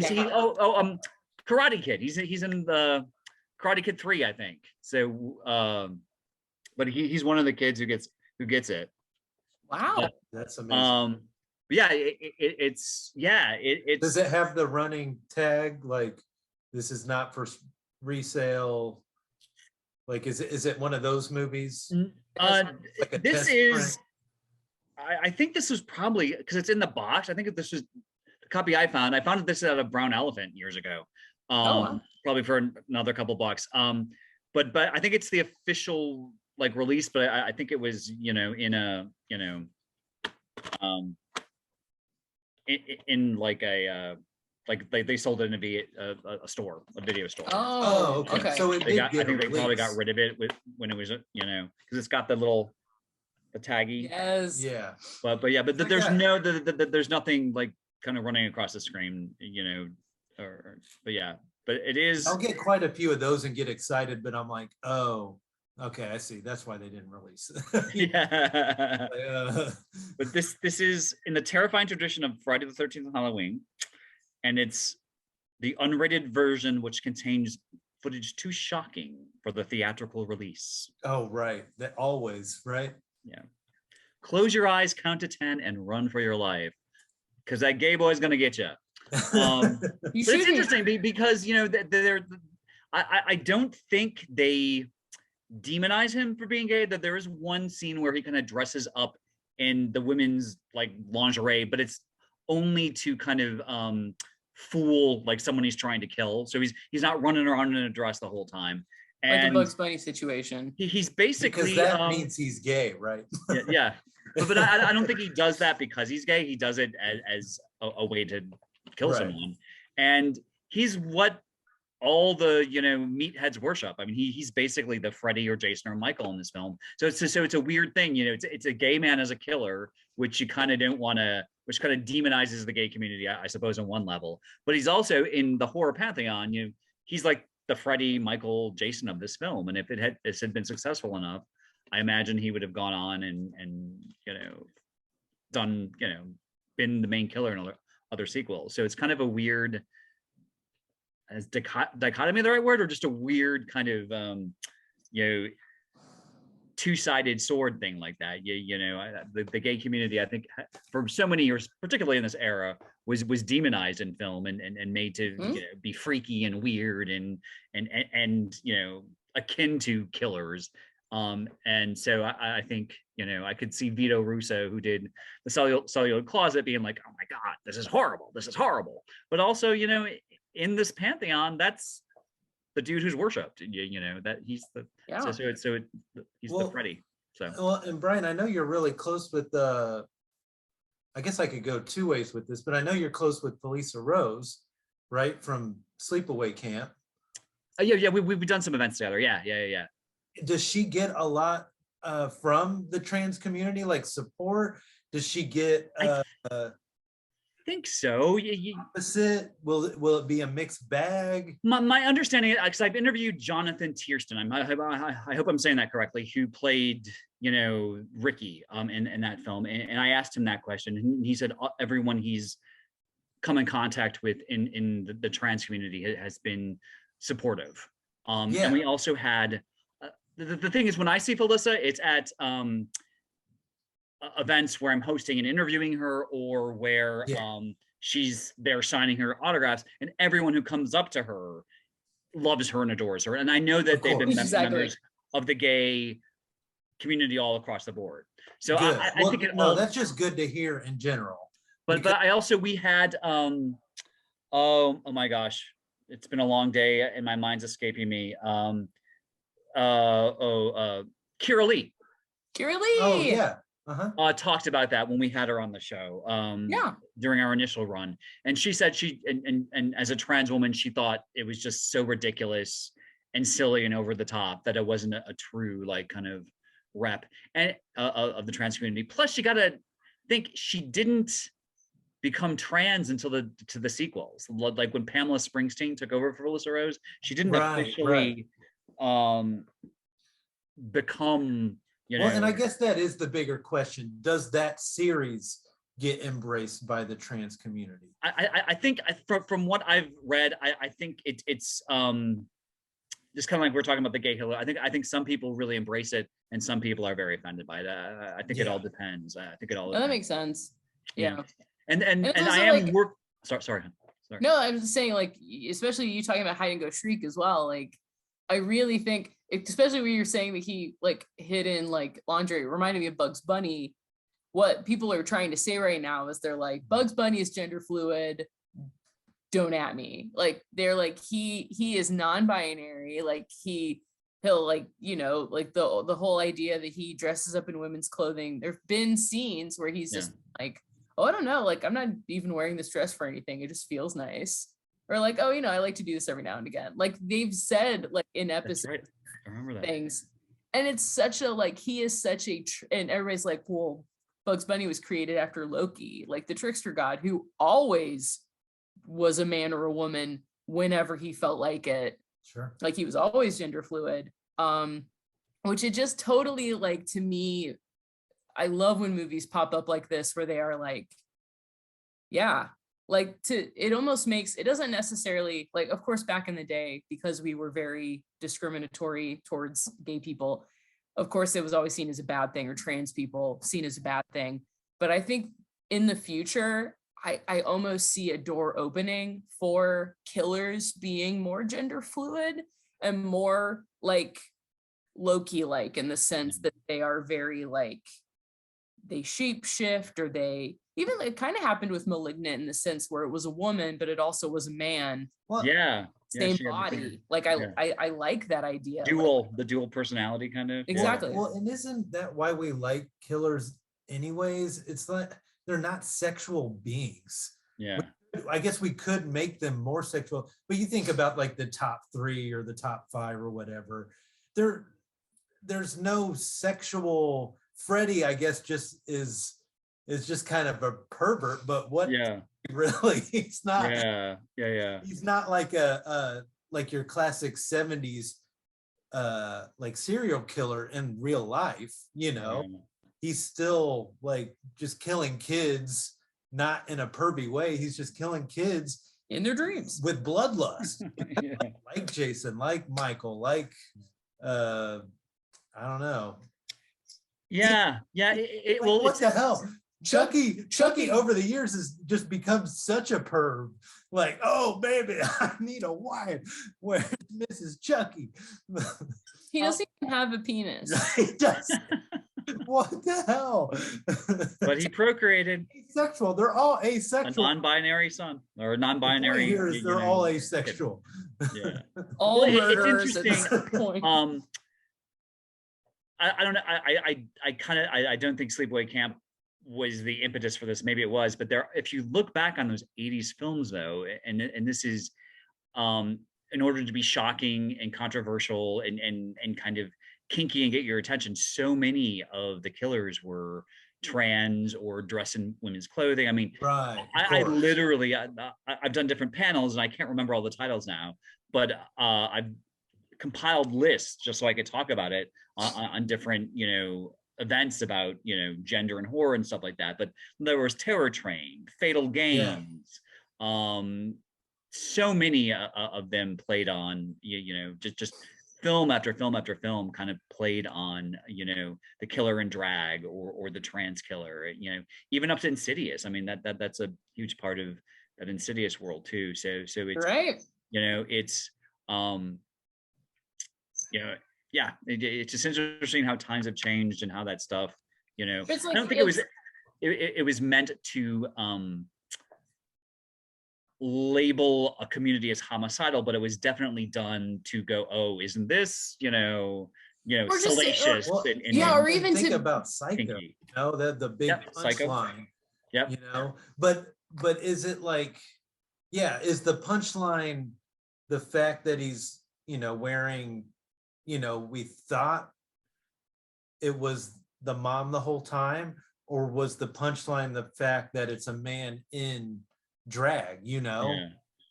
Karate Kid. He's in the Karate Kid 3, I think. So but he's one of the kids who gets it. Wow. That's amazing. It's does it have the running tag like this is not for resale? Like is it one of those movies? Like this is I think this was probably because it's in the box. I think this was the copy I found. I found this at a Brown Elephant years ago. Wow. Probably for another couple bucks. But I think it's the official like release, but I think it was, in a, in like a like they sold it in a store, a video store. Oh, okay. So I think they probably got rid of it when it was, because it's got the taggy. Yes. Yeah. But there's nothing like kind of running across the screen, but it is. I'll get quite a few of those and get excited, but I'm like, oh, okay, I see. That's why they didn't release it. Yeah. But this is in the terrifying tradition of Friday the 13th and Halloween, and it's the unrated version, which contains footage too shocking for the theatrical release. Oh, right. That always, right? Yeah. Close your eyes, count to 10, and run for your life, because that gay boy's gonna get you. But it's interesting because I don't think they demonize him for being gay. That there is one scene where he kind of dresses up in the women's like lingerie, but it's only to kind of fool like someone he's trying to kill. So he's not running around in a dress the whole time. And like a Bugs Bunny situation. He's basically because that means he's gay, right? Yeah. But I don't think he does that because he's gay. He does it as a way to kill someone, and he's what all the meatheads worship. I mean, he's basically the Freddy or Jason or Michael in this film. So it's a weird thing, it's a gay man as a killer, which you kind of don't want to, which kind of demonizes the gay community, I suppose, on one level. But he's also in the horror pantheon. He's like the Freddy, Michael, Jason of this film. And if this had been successful enough, I imagine he would have gone on and done been the main killer in other sequels. So it's kind of a weird, is dichotomy the right word, or just a weird kind of two-sided sword thing like that? The gay community, I think, for so many years, particularly in this era, was demonized in film and made to be freaky and weird and akin to killers. And so I think I could see Vito Russo, who did the Celluloid Closet, being like, oh my God, this is horrible, but also in this pantheon, that's the dude who's worshipped, that he's the he's the Freddy. So well, and Brian, I know you're really close with I guess I could go two ways with this, but I know you're close with Felissa Rose, right, from Sleepaway Camp. We've done some events together. Yeah. Does she get a lot from the trans community, like support? Does she get I think so. opposite? Will it be a mixed bag? My understanding, because I've interviewed Jonathan Tiersten, I hope I'm saying that correctly, who played Ricky in that film, and I asked him that question, and he said everyone he's come in contact with in the trans community has been supportive. And we also had the thing is, when I see Felissa, it's at events where I'm hosting and interviewing her, or where she's there signing her autographs, and everyone who comes up to her loves her and adores her. And I know that they've been members of the gay community all across the board. So I think that's just good to hear in general. But I also, we had oh my gosh, it's been a long day and my mind's escaping me. Kira Lee. Oh yeah. talked about that when we had her on the show during our initial run, and she said and as a trans woman, she thought it was just so ridiculous and silly and over the top that it wasn't a true like kind of rep and of the trans community. Plus, you gotta think she didn't become trans until the sequels, like when Pamela Springsteen took over for Alyssa Rose. She didn't officially become, you know. Well, and I guess that is the bigger question. Does that series get embraced by the trans community? I think from what I've read, I think it's just kind of like we're talking about the gay Hitler. I think some people really embrace it and some people are very offended by it. I think it all depends. I think it all depends. That makes sense. Yeah. And I am like, sorry. No, I was just saying, like, especially you talking about Hide and Go Shriek as well. Like, I really think, especially when you're saying that he like hid in like lingerie, it reminded me of Bugs Bunny. What people are trying to say right now is they're like, Bugs Bunny is gender fluid. Don't at me. Like, they're like, he is non-binary. Like he'll like, you know, like the whole idea that he dresses up in women's clothing. There've been scenes where he's just like, oh, I don't know, like, I'm not even wearing this dress for anything. It just feels nice. Or like, oh, you know, I like to do this every now and again. Like they've said like in episodes, right. I remember that. Things. And it's such a, like, he is such a, and everybody's like, well, Bugs Bunny was created after Loki, like the trickster god who always was a man or a woman whenever he felt like it. Sure. Like he was always gender fluid. Which it just totally, like, to me, I love when movies pop up like this where they are like, it almost makes, it doesn't necessarily, like, of course, back in the day, because we were very discriminatory towards gay people, of course, it was always seen as a bad thing, or trans people seen as a bad thing. But I think in the future, I almost see a door opening for killers being more gender fluid and more like Loki-like, in the sense that they are very like, they shape shift, or they even, it kind of happened with Malignant in the sense where it was a woman, but it also was a man. Well, same body. Like I like that idea. The dual personality kind of. Exactly. Well, and isn't that why we like killers anyways? It's like they're not sexual beings. Yeah. I guess we could make them more sexual, but you think about like the top 3 or the top 5 or whatever. There's no sexual. Freddy, I guess, just is just kind of a pervert, but what really, he's not. Yeah. He's not like a like your classic 70s like serial killer in real life, you know. He's still like just killing kids, not in a pervy way. He's just killing kids in their dreams with bloodlust. Like Jason, like Michael, like I don't know. Well, what the hell? Chucky over the years has just become such a perv. Like, oh baby, I need a wife. Where's Mrs. Chucky? He doesn't even have a penis. He does. What the hell? But he procreated. Asexual. They're all asexual. A non-binary son, or a non-binary. Here is they're all asexual. Yeah. All murderers. It's interesting. I don't know. I don't think Sleepaway Camp was the impetus for this. Maybe it was, but if you look back on those 80s films though, and this is in order to be shocking and controversial and kind of kinky and get your attention, so many of the killers were trans or dressed in women's clothing. I mean, I literally, I've done different panels and I can't remember all the titles now, but I've compiled lists just so I could talk about it on different, you know, events about, you know, gender and horror and stuff like that. But there was Terror Train, Fatal Games, so many of them played on, you know, just film after film after film kind of played on, you know, the killer in drag or the trans killer, you know, even up to Insidious. I mean, that's a huge part of that Insidious world too. So it's you know, it's you know, it's just interesting how times have changed and how that stuff, you know, like, I don't think it was meant to label a community as homicidal, but it was definitely done to go, oh, isn't this, you know, Or just say- or- salacious Well, and yeah, or even think to- about Psycho, kinky. you know, the big Yep, Psycho. punchline, Yep. you know, but is it like, yeah, is the punchline the fact that he's, you know, wearing, you know, we thought it was the mom the whole time, or was the punchline the fact that it's a man in drag, you know? Yeah.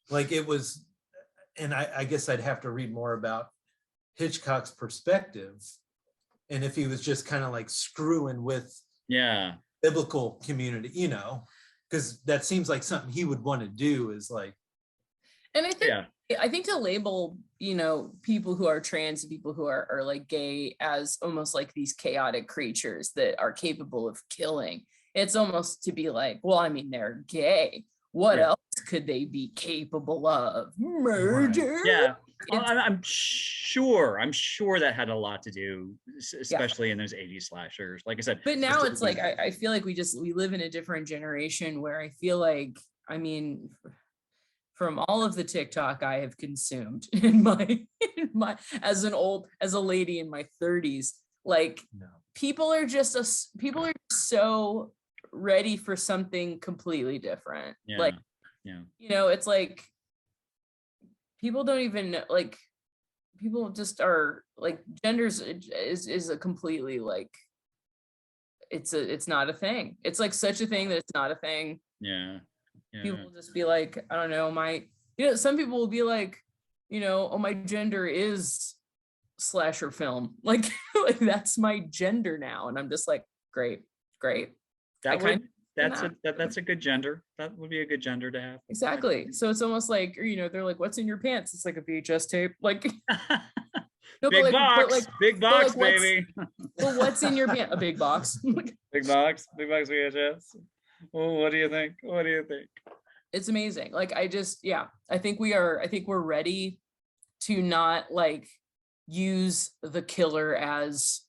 Like it was, and I guess I'd have to read more about Hitchcock's perspective, and if he was just kind of like screwing with Yeah. biblical community, you know, because that seems like something he would want to do, is like, And I think Yeah. I think to label, you know, people who are trans and people who are like gay as almost like these chaotic creatures that are capable of killing, it's almost to be like, well, I mean, they're gay. What Yeah. else could they be capable of? Murder? Yeah. Well, It's- I'm sure that had a lot to do, especially in those 80s slashers. Like I said, But now it's like, specifically- I feel like we live in a different generation where I feel like, I mean, from all of the TikTok I have consumed in my as a lady in my 30s, like no. people are so ready for something completely different. yeah. Like, yeah. you know, it's like people don't even know, like people just are like genders is a completely like it's not a thing. It's like such a thing that it's not a thing. Yeah. Yeah. People will just be like, I don't know, some people will be like, you know, oh, my gender is slasher film. Like, like that's my gender now. And I'm just like, great. That's a good gender. That would be a good gender to have. Exactly. So it's almost like, you know, they're like, what's in your pants? It's like a VHS tape. Like, no, Big box, big box, like, baby. but what's in your pants? A big box. Big box VHS. Well, what do you think? It's amazing. Like, I think we're ready to not like use the killer as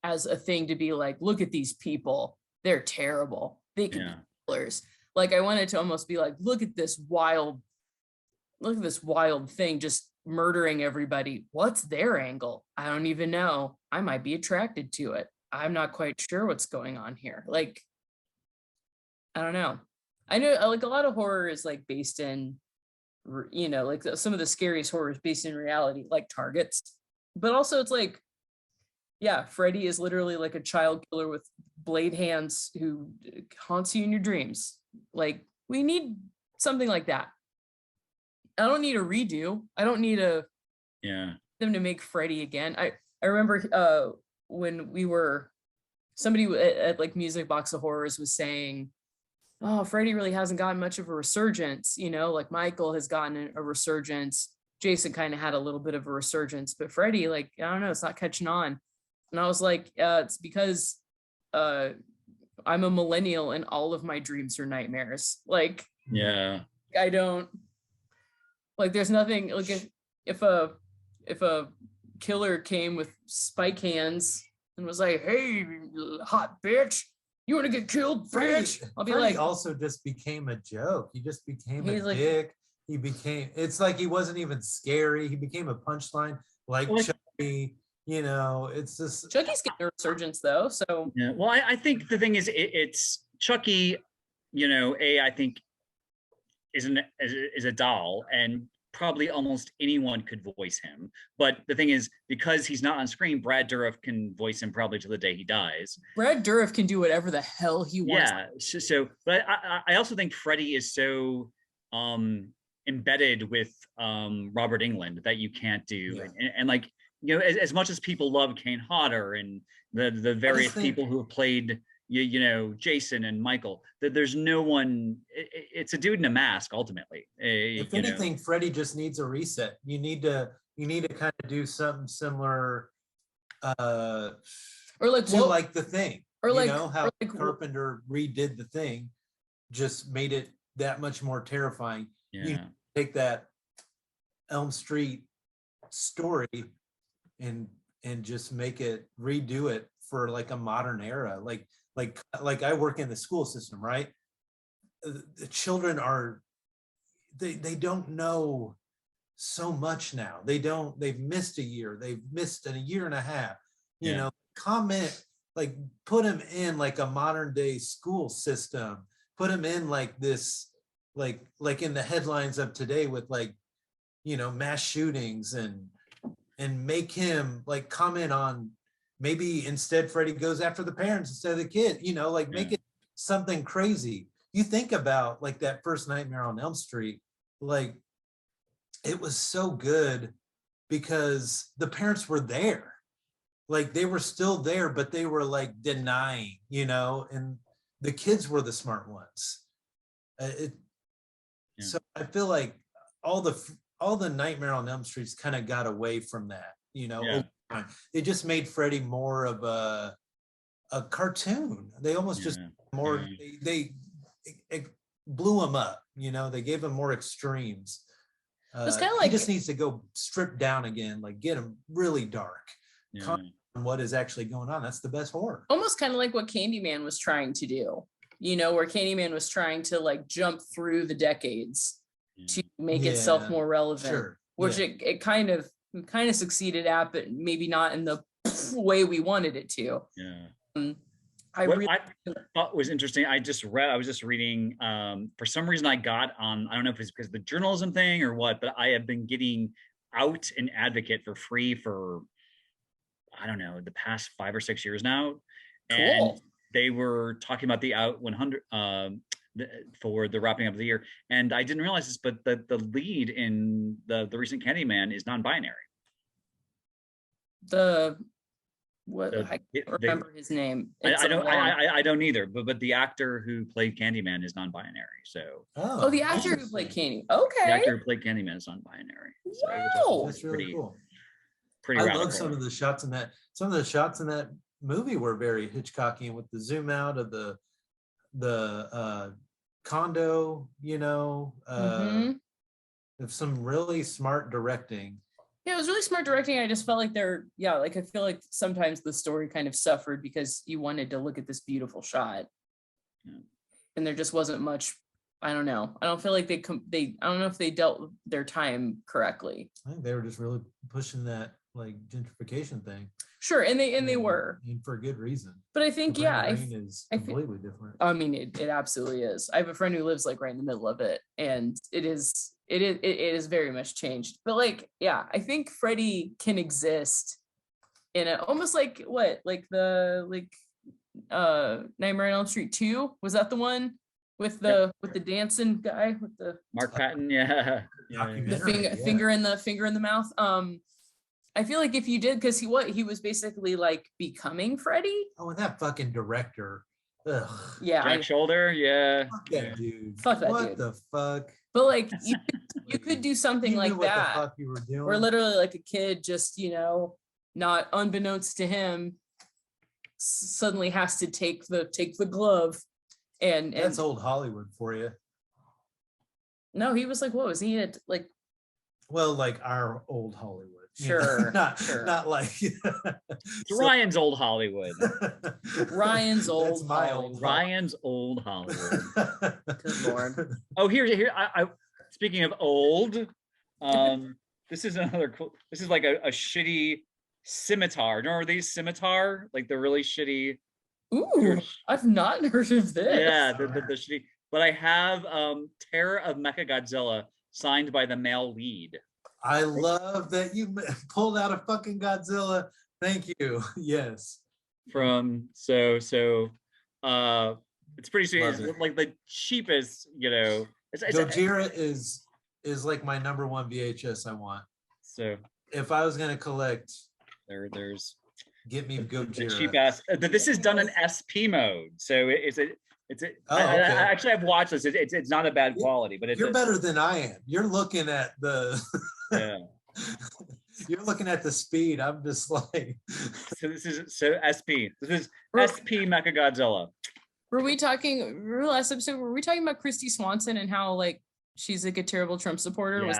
a thing to be like, look at these people, they're terrible, they can be killers. Like, I wanted to almost be like, look at this wild thing just murdering everybody. What's their angle? I don't even know. I might be attracted to it. I'm not quite sure what's going on here. Like, I don't know. I know like a lot of horror is like based in, you know, like some of the scariest horror is based in reality, like Targets. But also it's like, yeah, Freddy is literally like a child killer with blade hands who haunts you in your dreams. Like, we need something like that. I don't need a redo. I don't need them to make Freddy again. I remember when somebody at like Music Box of Horrors was saying, oh, Freddy really hasn't gotten much of a resurgence, you know, like Michael has gotten a resurgence. Jason kind of had a little bit of a resurgence, but Freddy, like, I don't know, it's not catching on. And I was like, it's because I'm a millennial and all of my dreams are nightmares. Like, I don't, like, there's nothing, like, if a killer came with spike hands and was like, hey, hot bitch, you want to get killed, bitch? I'll be Freddy like, also just became a joke. He just became a like, dick. It's like he wasn't even scary. He became a punchline like Chucky, you know, it's just. Chucky's getting a resurgence though, so. Yeah, well, I think the thing is, it's Chucky, you know, I think is a doll, and probably almost anyone could voice him. But the thing is, because he's not on screen, Brad Dourif can voice him probably to the day he dies. Brad Dourif can do whatever the hell he wants. Yeah. But I also think Freddy is so embedded with Robert Englund that you can't do. Yeah. And like, you know, as much as people love Kane Hodder and the various people who have played, you know, Jason and Michael, that there's no one, it's a dude in a mask ultimately. If anything, Freddy just needs a reset. You need to kind of do something similar or like to like The Thing, or you like, know how or like, Carpenter redid The Thing, just made it that much more terrifying. You take that Elm Street story and just make it, redo it for like a modern era. Like I work in the school system, right? The children are, they don't know so much now. They've missed a year. They've missed a year and a half. You know, comment, like put them in like a modern day school system. Put them in like this, like in the headlines of today with like, you know, mass shootings, and make him like comment on, maybe instead Freddy goes after the parents instead of the kid, you know, like make it something crazy. You think about like that first Nightmare on Elm Street, like it was so good because the parents were there. Like they were still there, but they were like denying, you know, and the kids were the smart ones. So I feel like all the Nightmare on Elm Streets kind of got away from that, you know. Over time. They just made Freddy more of a cartoon. They almost just more they blew him up, you know. They gave him more extremes. It's kind of like he just needs to go strip down again, like get him really dark. On what is actually going on. That's the best horror. Almost kind of like what Candyman was trying to do, you know, where Candyman was trying to like jump through the decades to make itself more relevant, which it kind of succeeded at, but maybe not in the way we wanted it to. I thought was interesting. I was just reading, for some reason I got on, I don't know if it's because of the journalism thing or what, but I have been getting out an advocate for free for, I don't know, the past 5 or 6 years now. And they were talking about the Out 100 for the wrapping up of the year. And I didn't realize this, but the lead in the recent Candyman is non-binary. I can't remember his name. I don't either, but the actor who played Candyman is non-binary. So the actor who played Candy. Okay. The actor who played Candyman is non-binary. Wow. So that's really cool. Pretty I radical. love some of the shots in that. Some of the shots in that movie were very Hitchcockian, with the zoom out of the condo, you know. Some really smart directing. Yeah, it was really smart directing. I just felt like I feel like sometimes the story kind of suffered because you wanted to look at this beautiful shot, and there just wasn't much. I don't know. I don't feel like I don't know if they dealt their time correctly. I think they were just really pushing that like gentrification thing. Sure, and they were, and for a good reason. But I think is completely different. I mean, it absolutely is. I have a friend who lives like right in the middle of it, and it is very much changed. But like, I think Freddy can exist in a almost like Nightmare on Elm Street 2. Was that the one with the dancing guy with the Mark Patton? The finger in the mouth. I feel like if you did, because he was basically like becoming Freddy. Oh, and that fucking director. Ugh. Yeah. Jack Shoulder. Yeah. Fuck that dude. Fuck that what dude. the fuck? But like you could do something like what that. The fuck you were doing. Where literally like a kid just, you know, not unbeknownst to him, suddenly has to take the glove and that's old Hollywood for you. No, he was like, what was he at like? Well, like our old Hollywood. Sure. Not like Ryan's old Hollywood. Ryan's old That's my old Ryan's old Hollywood. Good Lord. Oh, here. I speaking of old, this is another cool. This is like a shitty scimitar. Remember these scimitar? Like the really shitty. Ooh, I've not heard of this. Yeah, the shitty. But I have Terror of Mechagodzilla signed by the male lead. I love that you pulled out a fucking Godzilla. Thank you. Yes. From it's pretty serious. Like the cheapest, you know. Gojira is like my number one VHS I want. So if I was gonna collect, there's get me Gojira. The cheap ass. This is done in SP mode, so actually I've watched this. It's not a bad quality, but you're better than I am. You're looking at the you're looking at the speed. I'm just like so this is SP. This is SP Mechagodzilla. Remember last episode, were we talking about Christy Swanson and how like she's like a terrible Trump supporter? Yes.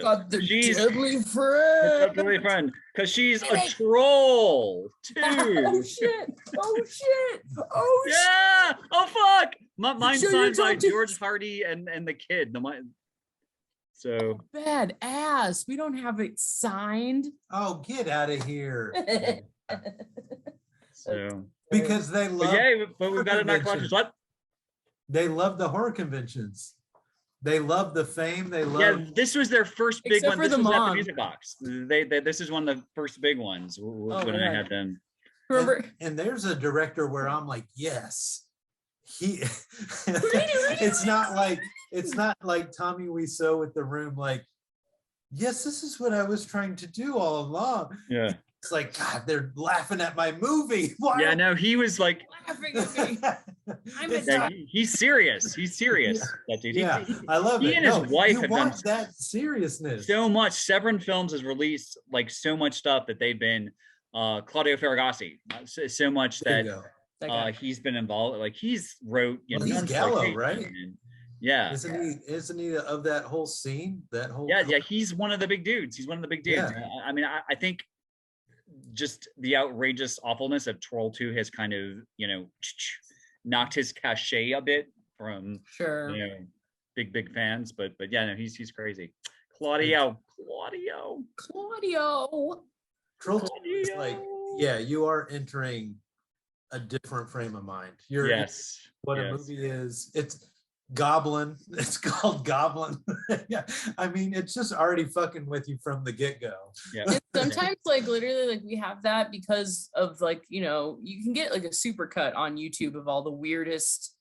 God, she's deadly friend. Because she's a troll too. Oh shit! Yeah! Oh fuck! Mine's signed by George Hardy and the kid. So Badass. We don't have it signed. Oh, get out of here. so Because they but love yeah, but we've got it in our conventions. collections. What? They love the horror conventions. They love the fame. They love Yeah, this was their first big Except one. for This the was at the mom. music box. This is one of the first big ones when I yeah. had them. Remember? and there's a director where I'm like, yes. He Ready. it's not like Tommy Wiseau with The Room, like, yes, this is what I was trying to do all along. Yeah. It's like, God, they're laughing at my movie. Why Yeah, are no, he was like, Laughing at me. I'm It's a not- he's serious. He's serious. That dude. yeah, I love he it. and his wife you have want done that seriousness. so much. Severin Films has released like so much stuff that they've been Claudio Ferragossi, so much There you that go. That guy. he's been involved. Like he's wrote, Well, he's Guns Gallo, Like right? Hate, and- yeah. Isn't he of that whole scene? That whole Yeah, he's one of the big dudes. He's one of the big dudes. Yeah. I mean, I think just the outrageous awfulness of Troll 2 has kind of, knocked his cachet a bit from, Sure. big fans. But yeah, no, he's crazy. Claudio. Claudio. Troll 2 is like, yeah, you are entering a different frame of mind. You're Yes. what a movie is. It's Goblin. It's called Goblin. Yeah, I mean, it's just already fucking with you from the get-go. Yeah. And sometimes like literally like we have that because of like, you can get like a super cut on YouTube of all the weirdest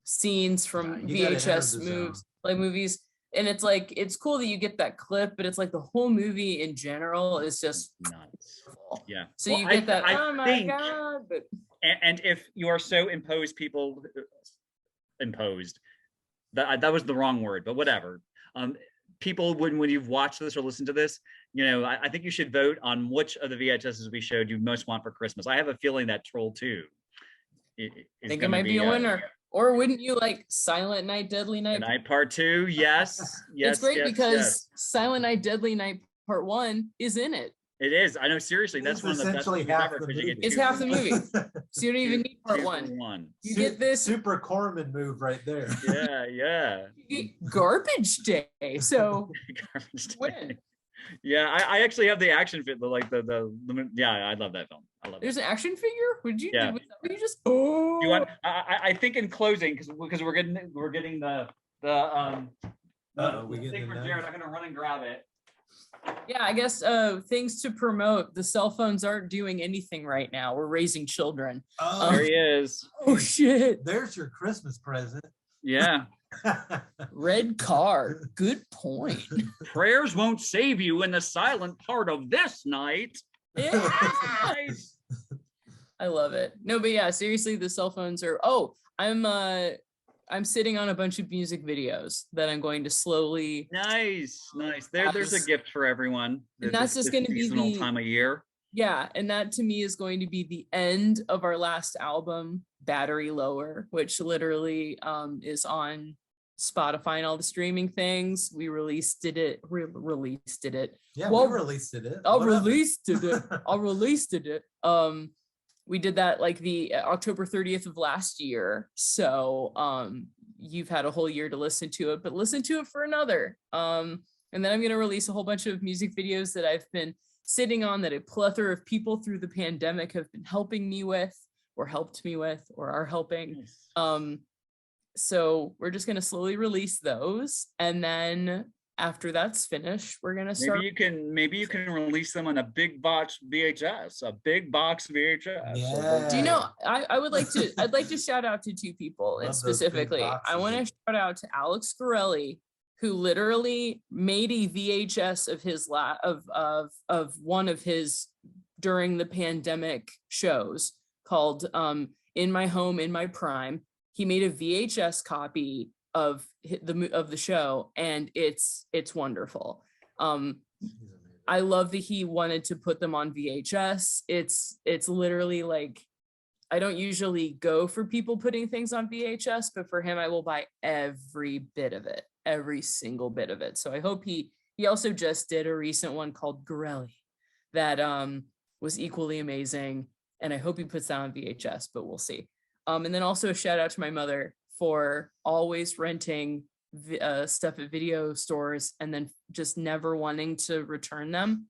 scenes from You gotta enter VHS the zone. movies. And it's like, it's cool that you get that clip, but it's like the whole movie in general is just Nuts. wonderful. Yeah. So Well, you get that, I oh my think- God. But And if you are so imposed, that was the wrong word, but whatever. People, when you've watched this or listened to this, I think you should vote on which of the VHSs we showed you most want for Christmas. I have a feeling that Troll 2 is I think it might be a winner. Or wouldn't you like Silent Night, Deadly Night? Night Part 2, yes. It's great yes, because yes. Silent Night, Deadly Night Part 1 is in it. It is. I know, seriously, that's It's one of the best essentially movies half ever, the 'cause you get movie. It's two- half the movie. So you don't even need Part two for 1. one. You get this Super Corman move right there. Yeah. you get Garbage Day. So Garbage Day. win. Yeah, I actually have the action fit, yeah, I love that film. I love it. There's an action figure? Would you Yeah. was that what you just oh Do you want? I think in closing, because we're getting the We getting thing the for nudge? Jared. I'm gonna run and grab it. Yeah, I guess things to promote. The cell phones aren't doing anything right now. We're raising children. Oh, There he is. Oh shit. there's your Christmas present. Yeah. Red car. Good point. Prayers won't save you in the silent part of this night. Yeah. I love it. No, but yeah, seriously, the cell phones are I'm sitting on a bunch of music videos that I'm going to slowly Nice. There's a gift for everyone. And that's just gonna be seasonal the- time of year. yeah, and that to me is going to be the end of our last album, Battery Lower, which literally is on Spotify and all the streaming things. We released it. Yeah, Well, we released it. I What up? released it. We did that like the October 30th of last year. So you've had a whole year to listen to it, but listen to it for another. And then I'm gonna release a whole bunch of music videos that I've been sitting on that a plethora of people through the pandemic have been helping me with, or helped me with, or are helping. Nice. So we're just gonna slowly release those, and then after that's finished, we're gonna start. Maybe you can release them on a big box VHS. Yeah. Do you know? I would like to. I'd like to shout out to two people Love those big specifically. I boxes. want to shout out to Alex Gorelli, who literally made a VHS of his of one of his during the pandemic shows called "In My Home in My Prime." He made a VHS copy of the show, and it's wonderful. I love that he wanted to put them on VHS. It's literally like, I don't usually go for people putting things on VHS, but for him, I will buy every bit of it, every single bit of it. So I hope he also just did a recent one called Gorelli that was equally amazing. And I hope he puts that on VHS, but we'll see. And then also a shout out to my mother for always renting stuff at video stores and then just never wanting to return them,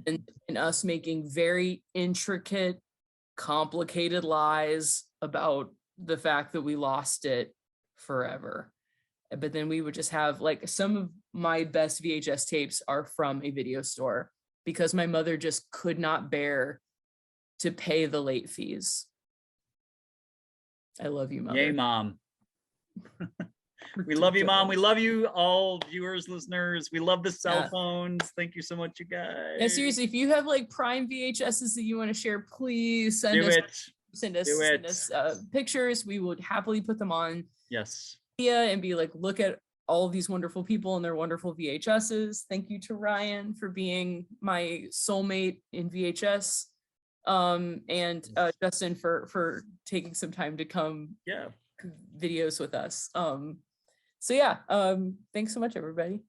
and us making very intricate, complicated lies about the fact that we lost it forever. But then we would just have like, some of my best VHS tapes are from a video store because my mother just could not bear to pay the late fees. I love you, Mother. Yay, Mom. We love you, Mom. We love you, all viewers, listeners. We love the cell phones. Thank you so much, you guys. Yeah, seriously, if you have like Prime VHSs that you want to share, please send us pictures. We would happily put them on. Yes. And be like, look at all of these wonderful people and their wonderful VHSs. Thank you to Ryan for being my soulmate in VHS. And Justin for taking some time to come videos with us. So yeah, thanks so much, everybody.